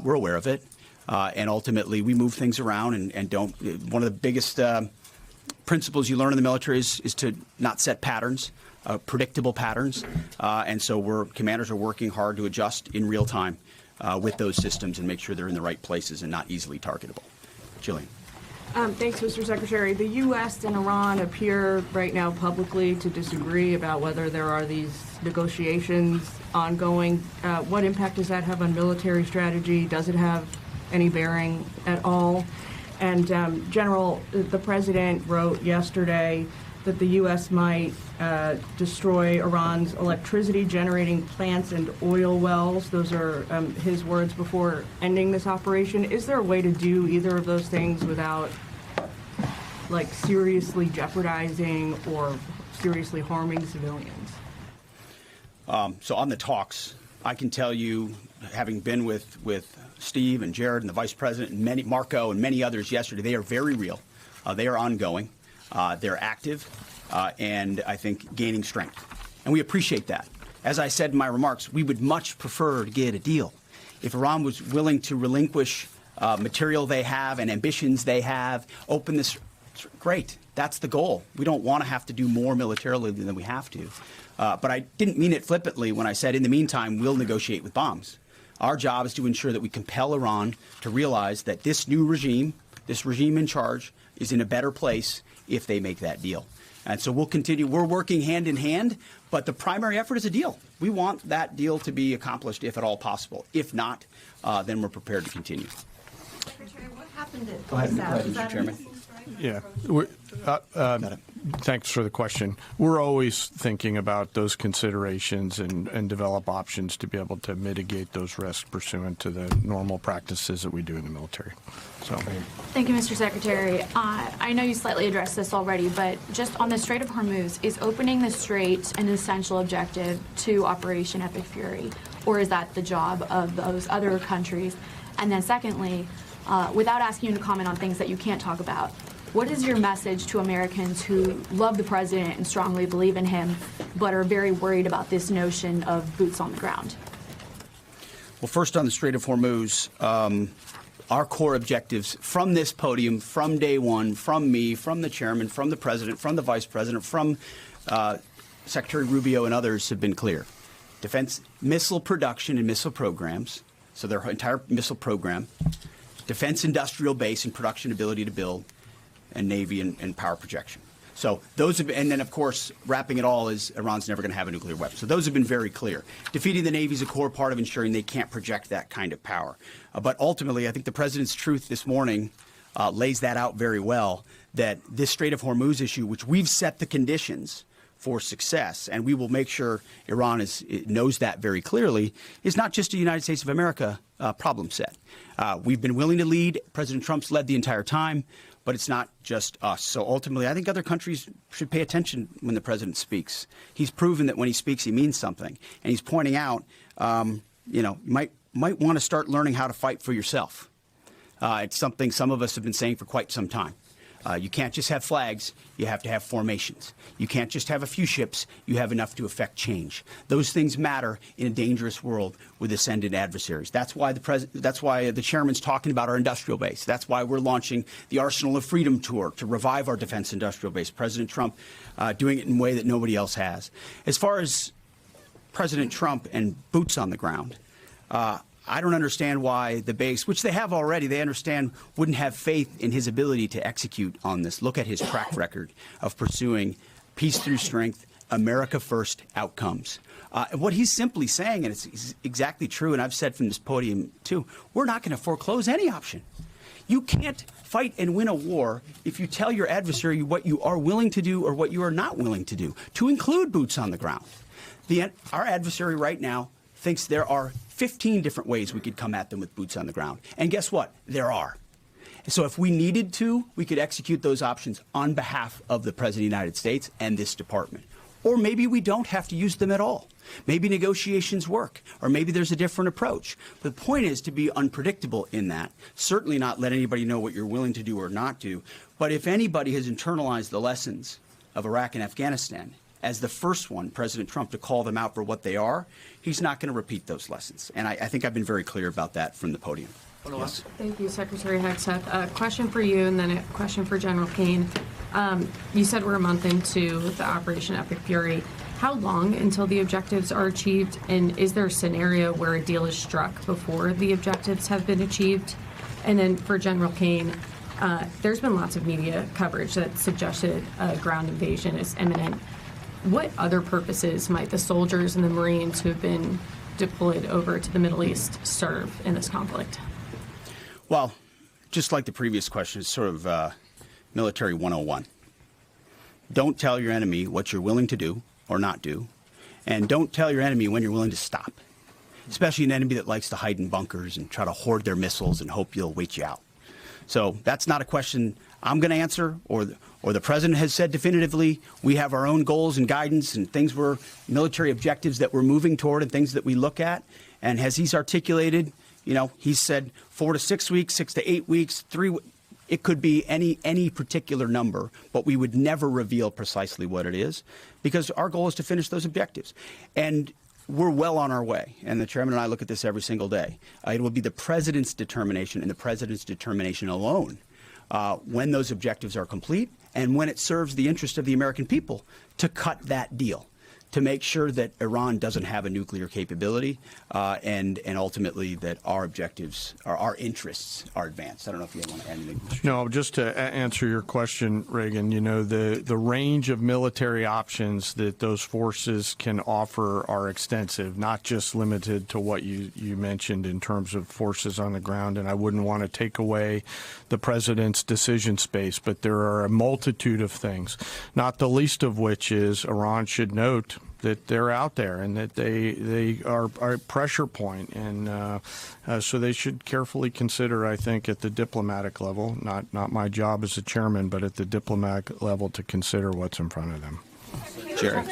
We're aware of it. And ultimately, we move things around and don't. One of the biggest principles you learn in the military is to not set patterns predictable patterns, and so commanders are working hard to adjust in real time with those systems and make sure they're in the right places and not easily targetable. Jillian. Thanks, Mr. Secretary. The U.S. and Iran appear right now publicly to disagree about whether there are these negotiations ongoing. What impact does that have on military strategy? Does it have any bearing at all? And General, the president wrote yesterday that the U.S. might destroy Iran's electricity generating plants and oil wells. Those are his words before ending this operation. Is there a way to do either of those things without seriously jeopardizing or seriously harming civilians? So on the talks, I can tell you, having been with Steve and Jared and the Vice President and Marco and many others yesterday, they are very real. They are ongoing. They're active and I think gaining strength. And we appreciate that. As I said in my remarks, we would much prefer to get a deal. If Iran was willing to relinquish material they have and ambitions they have, open this, great. That's the goal. We don't want to have to do more militarily than we have to. But I didn't mean it flippantly when I said, in the meantime, we'll negotiate with bombs. Our job is to ensure that we compel Iran to realize that this new regime, this regime in charge, is in a better place if they make that deal. And so we'll continue. We're working hand in hand, but the primary effort is a deal. We want that deal to be accomplished if at all possible. If not, then we're prepared to continue. Secretary, what happened at Go ahead, Mr. Chairman. Yeah. Thanks for the question. We're always thinking about those considerations and develop options to be able to mitigate those risks pursuant to the normal practices that we do in the military. So. Thank you, Mr. Secretary. I know you slightly addressed this already, but just on the Strait of Hormuz, is opening the strait an essential objective to Operation Epic Fury, or is that the job of those other countries? And then secondly, without asking you to comment on things that you can't talk about, what is your message to Americans who love the president and strongly believe in him, but are very worried about this notion of boots on the ground? Well, first on the Strait of Hormuz, our core objectives from this podium, from day one, from me, from the chairman, from the president, from the vice president, from Secretary Rubio and others have been clear. Defense missile production and missile programs, so their entire missile program, defense industrial base and production ability to build, and Navy and power projection. So those have been, and then of course, wrapping it all is Iran's never going to have a nuclear weapon. So those have been very clear. Defeating the Navy is a core part of ensuring they can't project that kind of power. But ultimately, I think the president's truth this morning lays that out very well, that this Strait of Hormuz issue, which we've set the conditions for success, and we will make sure Iran knows that very clearly, is not just a United States of America problem set. We've been willing to lead. President Trump's led the entire time. But it's not just us. So ultimately, I think other countries should pay attention when the president speaks. He's proven that when he speaks, he means something. And he's pointing out, you might want to start learning how to fight for yourself. It's something some of us have been saying for quite some time. You can't just have flags. You have to have formations. You can't just have a few ships. You have enough to affect change. Those things matter in a dangerous world with ascendant adversaries. That's why the chairman's talking about our industrial base. That's why we're launching the Arsenal of Freedom tour to revive our defense industrial base. President Trump doing it in a way that nobody else has. As far as President Trump and boots on the ground, I don't understand why the base, which they have already, they understand, wouldn't have faith in his ability to execute on this. Look at his track record of pursuing peace through strength, America first outcomes. And what he's simply saying, and it's exactly true, and I've said from this podium too, we're not going to foreclose any option. You can't fight and win a war if you tell your adversary what you are willing to do or what you are not willing to do, to include boots on the ground. Our adversary right now thinks there are 15 different ways we could come at them with boots on the ground. And guess what? There are. So if we needed to, we could execute those options on behalf of the President of the United States and this department. Or maybe we don't have to use them at all. Maybe negotiations work, or maybe there's a different approach. But the point is to be unpredictable in that. Certainly not let anybody know what you're willing to do or not do. But if anybody has internalized the lessons of Iraq and Afghanistan, as the first one, President Trump, to call them out for what they are, he's not going to repeat those lessons. And I think I've been very clear about that from the podium. Yes. Thank you, Secretary Hegseth. A question for you and then a question for General Kane. You said we're a month into the Operation Epic Fury. How long until the objectives are achieved? And is there a scenario where a deal is struck before the objectives have been achieved? And then for General Kane, there's been lots of media coverage that suggested a ground invasion is imminent. What other purposes might the soldiers and the Marines who have been deployed over to the Middle East serve in this conflict? Well, just like the previous question, it's sort of military 101. Don't tell your enemy what you're willing to do or not do, and don't tell your enemy when you're willing to stop, especially an enemy that likes to hide in bunkers and try to hoard their missiles and hope you'll wait you out. So that's not a question I'm going to answer, or the president has said definitively. We have our own goals and guidance and things military objectives that we're moving toward and things that we look at. And as he's articulated, he's said 4 to 6 weeks, 6 to 8 weeks, 3. It could be any particular number, but we would never reveal precisely what it is, because our goal is to finish those objectives. And we're well on our way, and the chairman and I look at this every single day. It will be the president's determination, and the president's determination alone, when those objectives are complete and when it serves the interest of the American people, to cut that deal, to make sure that Iran doesn't have a nuclear capability, and ultimately that our objectives, our interests are advanced. I don't know if you want to add anything. No, just to answer your question, Reagan, the range of military options that those forces can offer are extensive, not just limited to what you mentioned in terms of forces on the ground. And I wouldn't want to take away the president's decision space, but there are a multitude of things, not the least of which is Iran should note that they're out there and that they are a pressure point, and so they should carefully consider, I think, at the diplomatic level, not my job as a chairman, but at the diplomatic level, to consider what's in front of them. Jerry.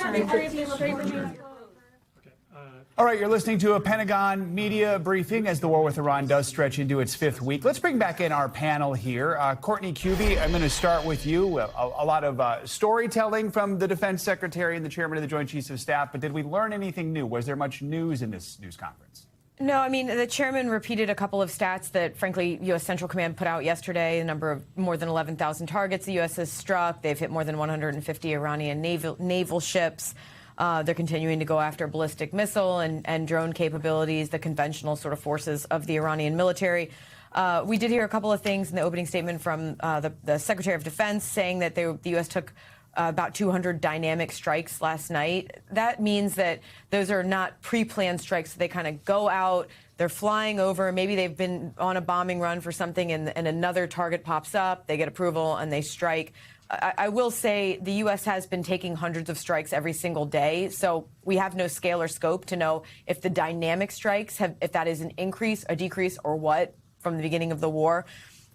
All right, you're listening to a Pentagon media briefing as the war with Iran does stretch into its 5th week. Let's bring back in our panel here. Courtney Kube, I'm going to start with you. A lot of storytelling from the defense secretary and the chairman of the Joint Chiefs of Staff, but did we learn anything new? Was there much news in this news conference? No, I mean, the chairman repeated a couple of stats that, frankly, U.S. Central Command put out yesterday, a number of more than 11,000 targets the U.S. has struck. They've hit more than 150 Iranian naval ships. They're continuing to go after ballistic missile and drone capabilities, the conventional sort of forces of the Iranian military. We did hear a couple of things in the opening statement from the Secretary of Defense saying that the U.S. took about 200 dynamic strikes last night. That means that those are not pre-planned strikes. They kind of go out, they're flying over, maybe they've been on a bombing run for something and another target pops up, they get approval and they strike. I will say the U.S. has been taking hundreds of strikes every single day, so we have no scale or scope to know if the dynamic strikes if that is an increase, a decrease, or what from the beginning of the war.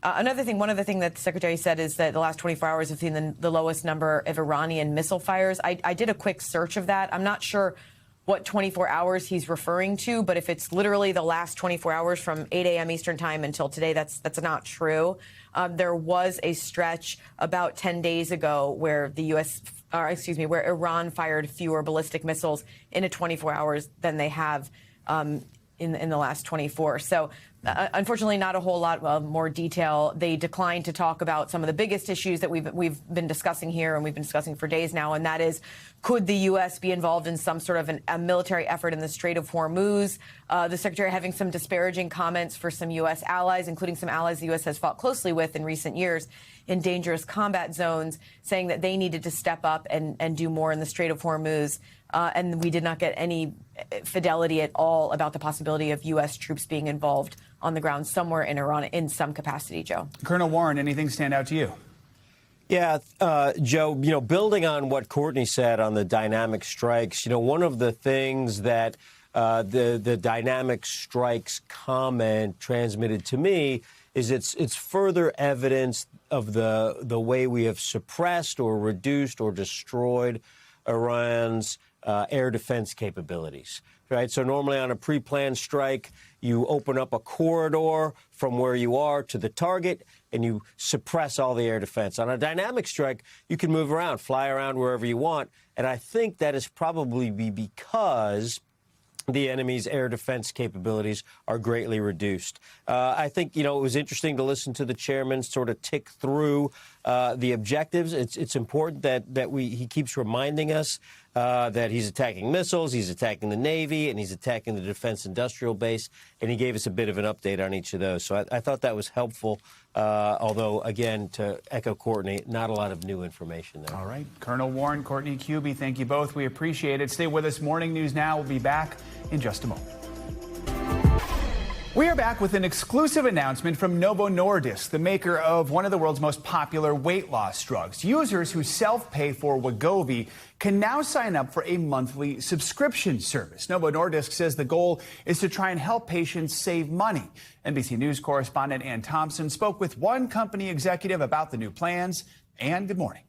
One other thing that the Secretary said is that the last 24 hours have seen the lowest number of Iranian missile fires. I did a quick search of that. I'm not sure what 24 hours he's referring to, but if it's literally the last 24 hours from 8 a.m. Eastern time until today, that's not true. There was a stretch about 10 days ago where where Iran fired fewer ballistic missiles in 24 hours than they have in the last 24. So unfortunately, not a whole lot more detail. They declined to talk about some of the biggest issues that we've been discussing here and we've been discussing for days now, and that is, could the U.S. be involved in some sort of a military effort in the Strait of Hormuz? The Secretary having some disparaging comments for some U.S. allies, including some allies the U.S. has fought closely with in recent years in dangerous combat zones, saying that they needed to step up and do more in the Strait of Hormuz. And we did not get any fidelity at all about the possibility of U.S. troops being involved on the ground somewhere in Iran in some capacity, Joe. Colonel Warren, anything stand out to you? Yeah, Joe, building on what Courtney said on the dynamic strikes, one of the things that the dynamic strikes comment transmitted to me is it's further evidence of the way we have suppressed or reduced or destroyed Iran's air defense capabilities, right? So normally on a pre-planned strike, you open up a corridor from where you are to the target, and you suppress all the air defense. On a dynamic strike, you can move around, fly around wherever you want, and I think that is probably because the enemy's air defense capabilities are greatly reduced. I think, it was interesting to listen to the chairman sort of tick through the objectives. It's important that he keeps reminding us that he's attacking missiles, he's attacking the Navy, and he's attacking the defense industrial base. And he gave us a bit of an update on each of those. So I thought that was helpful. Although, again, to echo Courtney, not a lot of new information there. All right. Colonel Warren, Courtney Kube, thank you both. We appreciate it. Stay with us. Morning News Now will be back in just a moment. We are back with an exclusive announcement from Novo Nordisk, the maker of one of the world's most popular weight loss drugs. Users who self-pay for Wegovy can now sign up for a monthly subscription service. Novo Nordisk says the goal is to try and help patients save money. NBC News correspondent Ann Thompson spoke with one company executive about the new plans. Ann, good morning.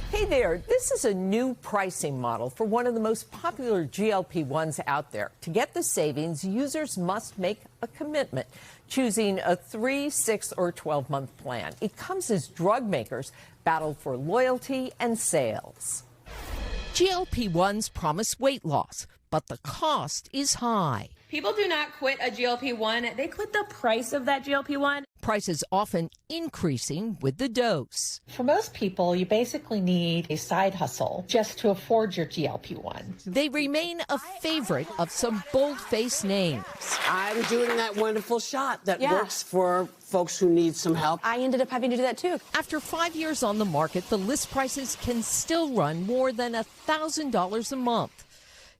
Hey there, this is a new pricing model for one of the most popular GLP-1s out there. To get the savings, users must make a commitment, choosing a 3, 6, or 12-month plan. It comes as drug makers battle for loyalty and sales. GLP-1s promise weight loss, but the cost is high. People do not quit a GLP-1, they quit the price of that GLP-1. Prices often increasing with the dose. For most people, you basically need a side hustle just to afford your GLP-1. They remain a favorite of some bold-faced names. I'm doing that wonderful shot that works for folks who need some help. I ended up having to do that too. After 5 years on the market, the list prices can still run more than $1,000 a month.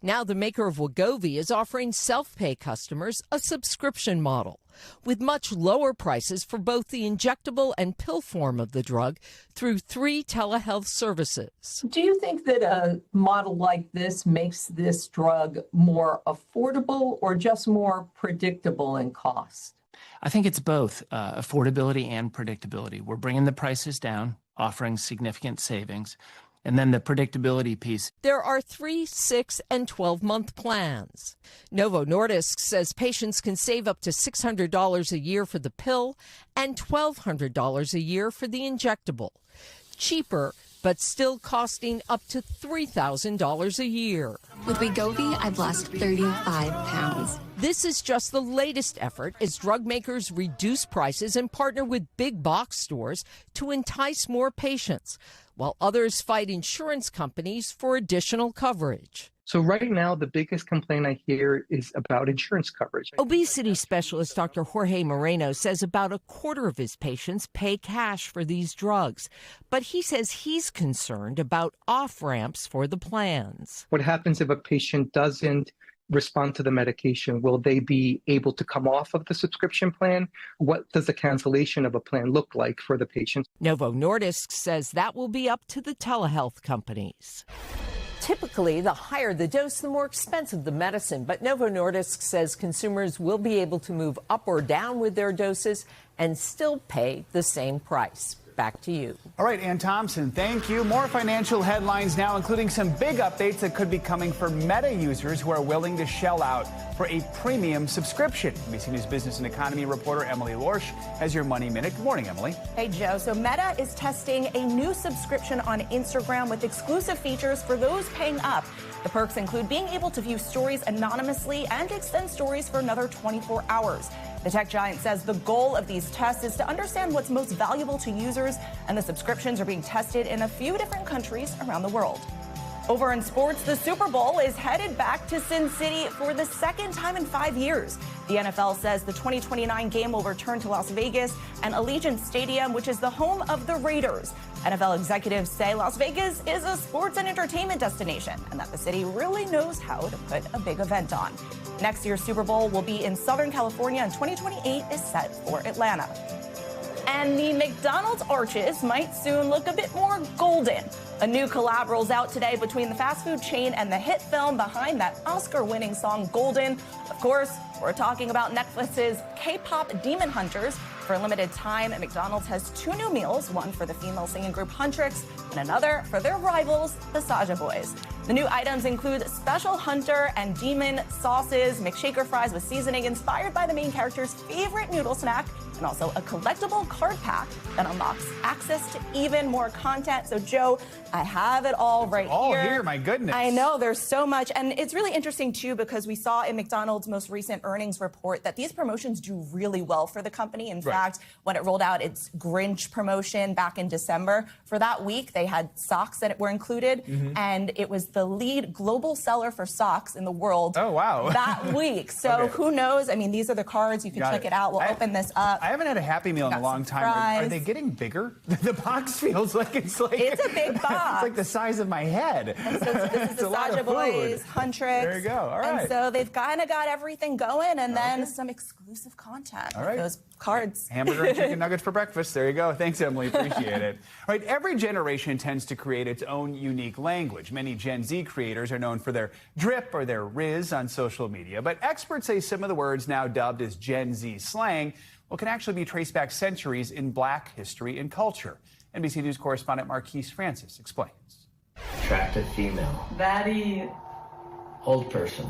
Now the maker of Wegovy is offering self-pay customers a subscription model with much lower prices for both the injectable and pill form of the drug through 3 telehealth services. Do you think that a model like this makes this drug more affordable or just more predictable in cost? I think it's both affordability and predictability. We're bringing the prices down, offering significant savings. And then the predictability piece. There are 3, 6, and 12-month plans. Novo Nordisk says patients can save up to $600 a year for the pill and $1,200 a year for the injectable. Cheaper, but still costing up to $3,000 a year. With Wegovy, I've lost 35 pounds. This is just the latest effort as drug makers reduce prices and partner with big box stores to entice more patients, while others fight insurance companies for additional coverage. So right now, the biggest complaint I hear is about insurance coverage. Obesity specialist Dr. Jorge Moreno says about a quarter of his patients pay cash for these drugs. But he says he's concerned about off-ramps for the plans. What happens if a patient doesn't respond to the medication? Will they be able to come off of the subscription plan? What does the cancellation of a plan look like for the patient? Novo Nordisk says that will be up to the telehealth companies. Typically, the higher the dose, the more expensive the medicine. But Novo Nordisk says consumers will be able to move up or down with their doses and still pay the same price. Back to you. All right, Ann Thompson, thank you. More financial headlines now, including some big updates that could be coming for Meta users who are willing to shell out for a premium subscription. NBC News business and economy reporter Emily Lorsch has your Money Minute. Good morning, Emily. Hey, Joe. So Meta is testing a new subscription on Instagram with exclusive features for those paying up. The perks include being able to view stories anonymously and extend stories for another 24 hours. The tech giant says the goal of these tests is to understand what's most valuable to users, and the subscriptions are being tested in a few different countries around the world. Over in sports, the Super Bowl is headed back to Sin City for the second time in 5 years. The NFL says the 2029 game will return to Las Vegas and Allegiant Stadium, which is the home of the Raiders. NFL executives say Las Vegas is a sports and entertainment destination and that the city really knows how to put a big event on. Next year's Super Bowl will be in Southern California, and 2028 is set for Atlanta. And the McDonald's arches might soon look a bit more golden. A new collab rolls out today between the fast food chain and the hit film behind that Oscar-winning song Golden. Of course, we're talking about Netflix's K-pop Demon Hunters. For a limited time, McDonald's has 2 new meals, one for the female singing group Huntrix and another for their rivals, the Saja Boys. The new items include special Hunter and Demon sauces, McShaker fries with seasoning inspired by the main character's favorite noodle snack, and also a collectible card pack that unlocks access to even more content. So, Joe, I have it all right here. All here, my goodness. I know, there's so much. And it's really interesting, too, because we saw in McDonald's most recent earnings report that these promotions do really well for the company. In fact, when it rolled out its Grinch promotion back in December, for that week, they had socks that were included, and it was the lead global seller for socks in the world that week. So who knows? I mean, these are the cards. You can check it out. We'll open this up. I haven't had a Happy Meal in a long time. Are they getting bigger? The box feels like it's a big box. It's like the size of my head. And so this is the Saja Boys, Huntrix. There you go. All right. And so they've kind of got everything going, and then some exclusive content. All right. Those cards. Hamburger and chicken nuggets for breakfast. There you go. Thanks, Emily. Appreciate it. All right. Every generation tends to create its own unique language. Many Gen Z creators are known for their drip or their riz on social media, but experts say some of the words now dubbed as Gen Z slang can actually be traced back centuries in Black history and culture. NBC News correspondent Marquise Francis explains. Attractive female. Baddie. Old person.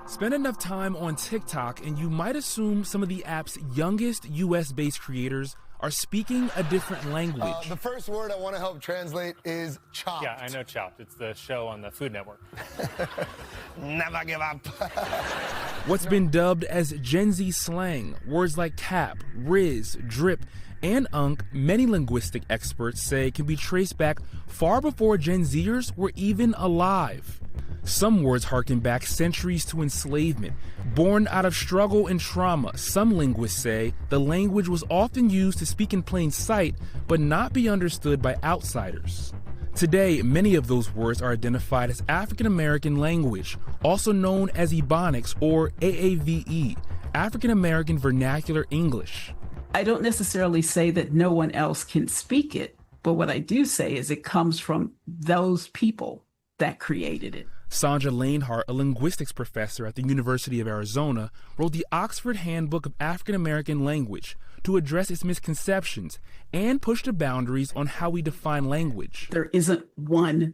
Spend enough time on TikTok and you might assume some of the app's youngest US-based creators are speaking a different language. The first word I want to help translate is chopped. Yeah, I know Chopped. It's the show on the Food Network. Never give up. What's been dubbed as Gen Z slang, words like cap, riz, drip, and unk, many linguistic experts say can be traced back far before Gen Zers were even alive. Some words harken back centuries to enslavement. Born out of struggle and trauma, some linguists say the language was often used to speak in plain sight, but not be understood by outsiders. Today, many of those words are identified as African American language, also known as Ebonics or AAVE, African American Vernacular English. I don't necessarily say that no one else can speak it, but what I do say is it comes from those people that created it. Sandra Lanehart, a linguistics professor at the University of Arizona, wrote the Oxford Handbook of African American Language to address its misconceptions and push the boundaries on how we define language. There isn't one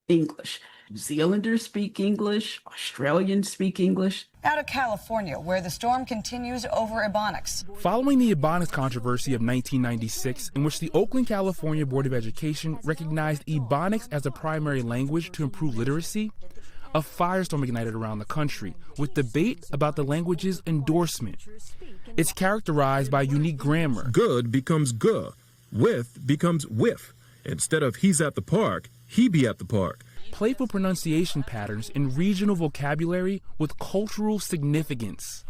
English. New Zealanders speak English, Australians speak English. Out of California, where the storm continues over Ebonics. Following the Ebonics controversy of 1996, in which the Oakland, California Board of Education recognized Ebonics as a primary language to improve literacy, a firestorm ignited around the country with debate about the language's endorsement. It's characterized by unique grammar. Good becomes guh. With becomes whiff. Instead of he's at the park, he be at the park. Playful pronunciation patterns and regional vocabulary with cultural significance.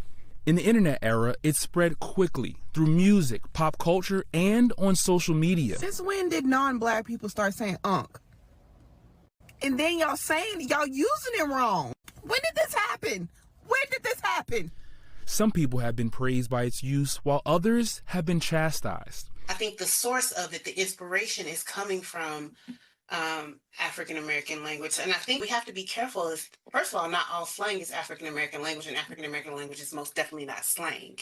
In the internet era, it spread quickly through music, pop culture, and on social media. Since when did non-black people start saying unk? And then y'all using it wrong. When did this happen? When did this happen? Some people have been praised by its use, while others have been chastised. I think the source of it, the inspiration, is coming from African-American language. And I think we have to be careful. First of all, not all slang is African-American language, and African-American language is most definitely not slang.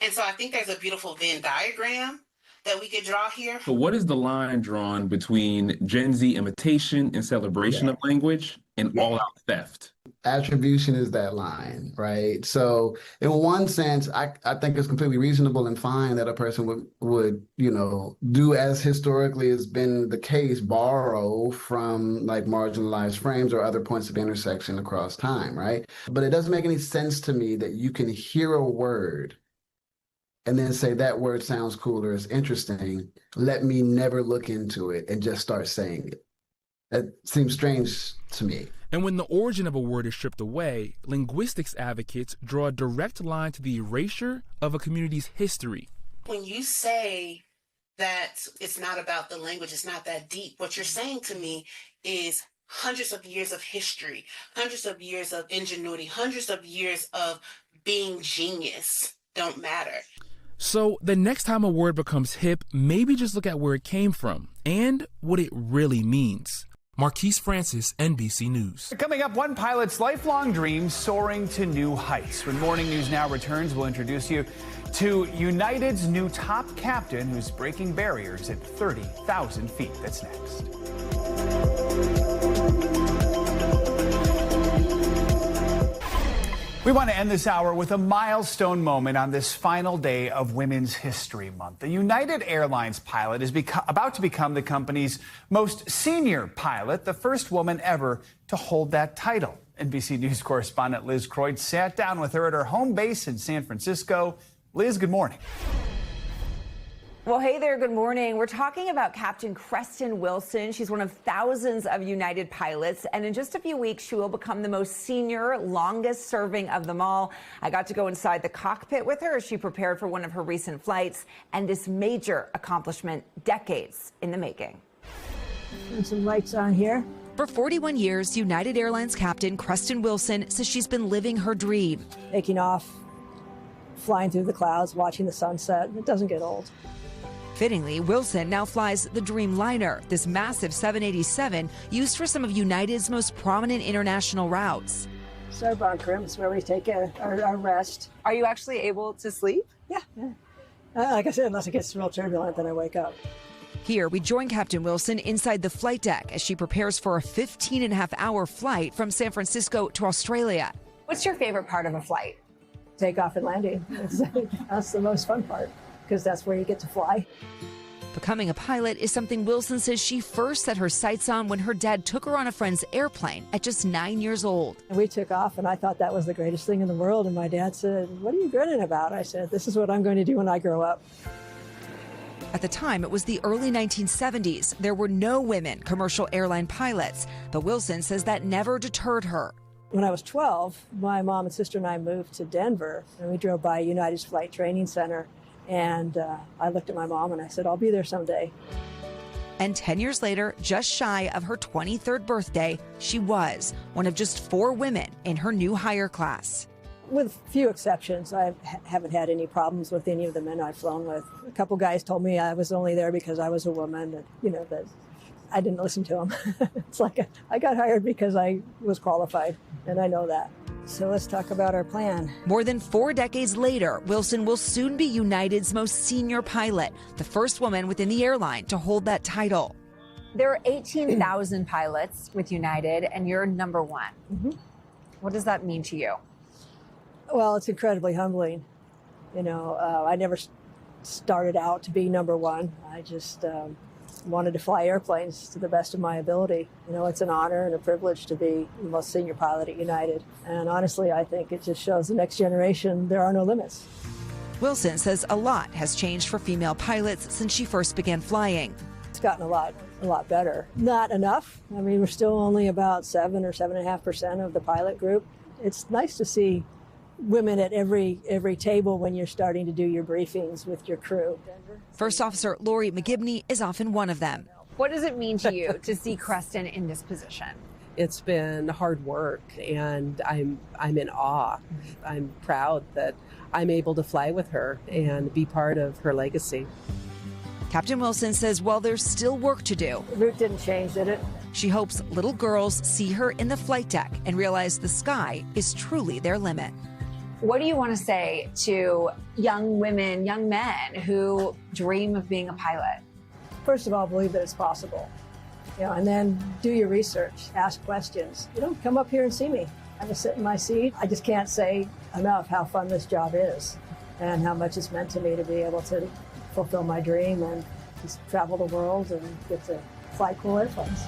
And so I think there's a beautiful Venn diagram that we could draw here. So what is the line drawn between Gen Z imitation and celebration of language and all-out theft? Attribution is that line, right? So in one sense, I think it's completely reasonable and fine that a person would do as historically has been the case, borrow from like marginalized frames or other points of intersection across time, right? But it doesn't make any sense to me that you can hear a word and then say that word sounds cool or is interesting. Let me never look into it and just start saying it. That seems strange to me. And when the origin of a word is stripped away, linguistics advocates draw a direct line to the erasure of a community's history. When you say that it's not about the language, it's not that deep, what you're saying to me is hundreds of years of history, hundreds of years of ingenuity, hundreds of years of being genius don't matter. So the next time a word becomes hip, maybe just look at where it came from and what it really means. Marquise Francis, NBC News. Coming up, one pilot's lifelong dream soaring to new heights. When Morning News Now returns, we'll introduce you to United's new top captain who's breaking barriers at 30,000 feet. That's next. We want to end this hour with a milestone moment on this final day of Women's History Month. The United Airlines pilot is about to become the company's most senior pilot, the first woman ever to hold that title. NBC News correspondent Liz Croyd sat down with her at her home base in San Francisco. Liz, good morning. Well, hey there, good morning. We're talking about Captain Creston Wilson. She's one of thousands of United pilots, and in just a few weeks, she will become the most senior, longest serving of them all. I got to go inside the cockpit with her as she prepared for one of her recent flights, and this major accomplishment, decades in the making. And some lights on here. For 41 years, United Airlines Captain Creston Wilson says she's been living her dream. Taking off, flying through the clouds, watching the sunset. It doesn't get old. Fittingly, Wilson now flies the Dreamliner, this massive 787 used for some of United's most prominent international routes. It's our bunker room. It's where we take our rest. Are you actually able to sleep? Yeah. Like I said, unless it gets real turbulent, then I wake up. Here, we join Captain Wilson inside the flight deck as she prepares for a 15-and-a-half-hour flight from San Francisco to Australia. What's your favorite part of a flight? Takeoff and landing. That's the most fun part, because that's where you get to fly. Becoming a pilot is something Wilson says she first set her sights on when her dad took her on a friend's airplane at just 9 years old. And we took off, and I thought that was the greatest thing in the world. And my dad said, "What are you grinning about?" I said, "This is what I'm going to do when I grow up." At the time, it was the early 1970s. There were no women commercial airline pilots, but Wilson says that never deterred her. When I was 12, my mom and sister and I moved to Denver, and we drove by United's Flight Training Center. And I looked at my mom and I said, "I'll be there someday." And 10 years later, just shy of her 23rd birthday, she was one of just 4 women in her new hire class. With few exceptions, I haven't had any problems with any of the men I've flown with. A couple guys told me I was only there because I was a woman, and, that I didn't listen to them. It's like I got hired because I was qualified, and I know that. So let's talk about our plan. More than 4 decades later, Wilson will soon be United's most senior pilot, the first woman within the airline to hold that title. There are 18,000 pilots with United, and you're number 1. Mm-hmm. What does that mean to you? Well, it's incredibly humbling. I never started out to be number 1. I just wanted to fly airplanes to the best of my ability. It's an honor and a privilege to be the most senior pilot at United. And honestly, I think it just shows the next generation there are no limits. Wilson says a lot has changed for female pilots since she first began flying. It's gotten a lot better. Not enough. I mean, we're still only about 7 or 7.5% of the pilot group. It's nice to see women at every table when you're starting to do your briefings with your crew. First Officer Lori McGibney is often one of them. What does it mean to you to see Creston in this position? It's been hard work, and I'm in awe. I'm proud that I'm able to fly with her and be part of her legacy. Captain Wilson says while there's still work to do, the route didn't change, did it? She hopes little girls see her in the flight deck and realize the sky is truly their limit. What do you want to say to young women, young men who dream of being a pilot? First of all, believe that it's possible. And then do your research, ask questions. Come up here and see me. Have a sit in my seat. I just can't say enough how fun this job is and how much it's meant to me to be able to fulfill my dream and just travel the world and get to fly cool airplanes.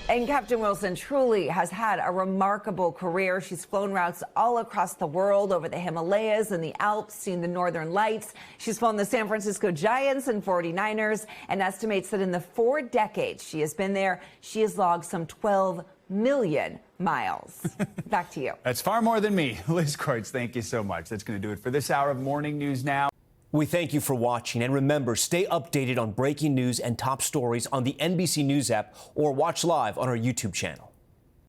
And Captain Wilson truly has had a remarkable career. She's flown routes all across the world, over the Himalayas and the Alps, seen the Northern Lights. She's flown the San Francisco Giants and 49ers, and estimates that in the 4 decades she has been there, she has logged some 12 million miles. Back to you. That's far more than me. Liz Croyd, thank you so much. That's going to do it for this hour of Morning News Now. We thank you for watching, and remember, stay updated on breaking news and top stories on the NBC News app or watch live on our YouTube channel.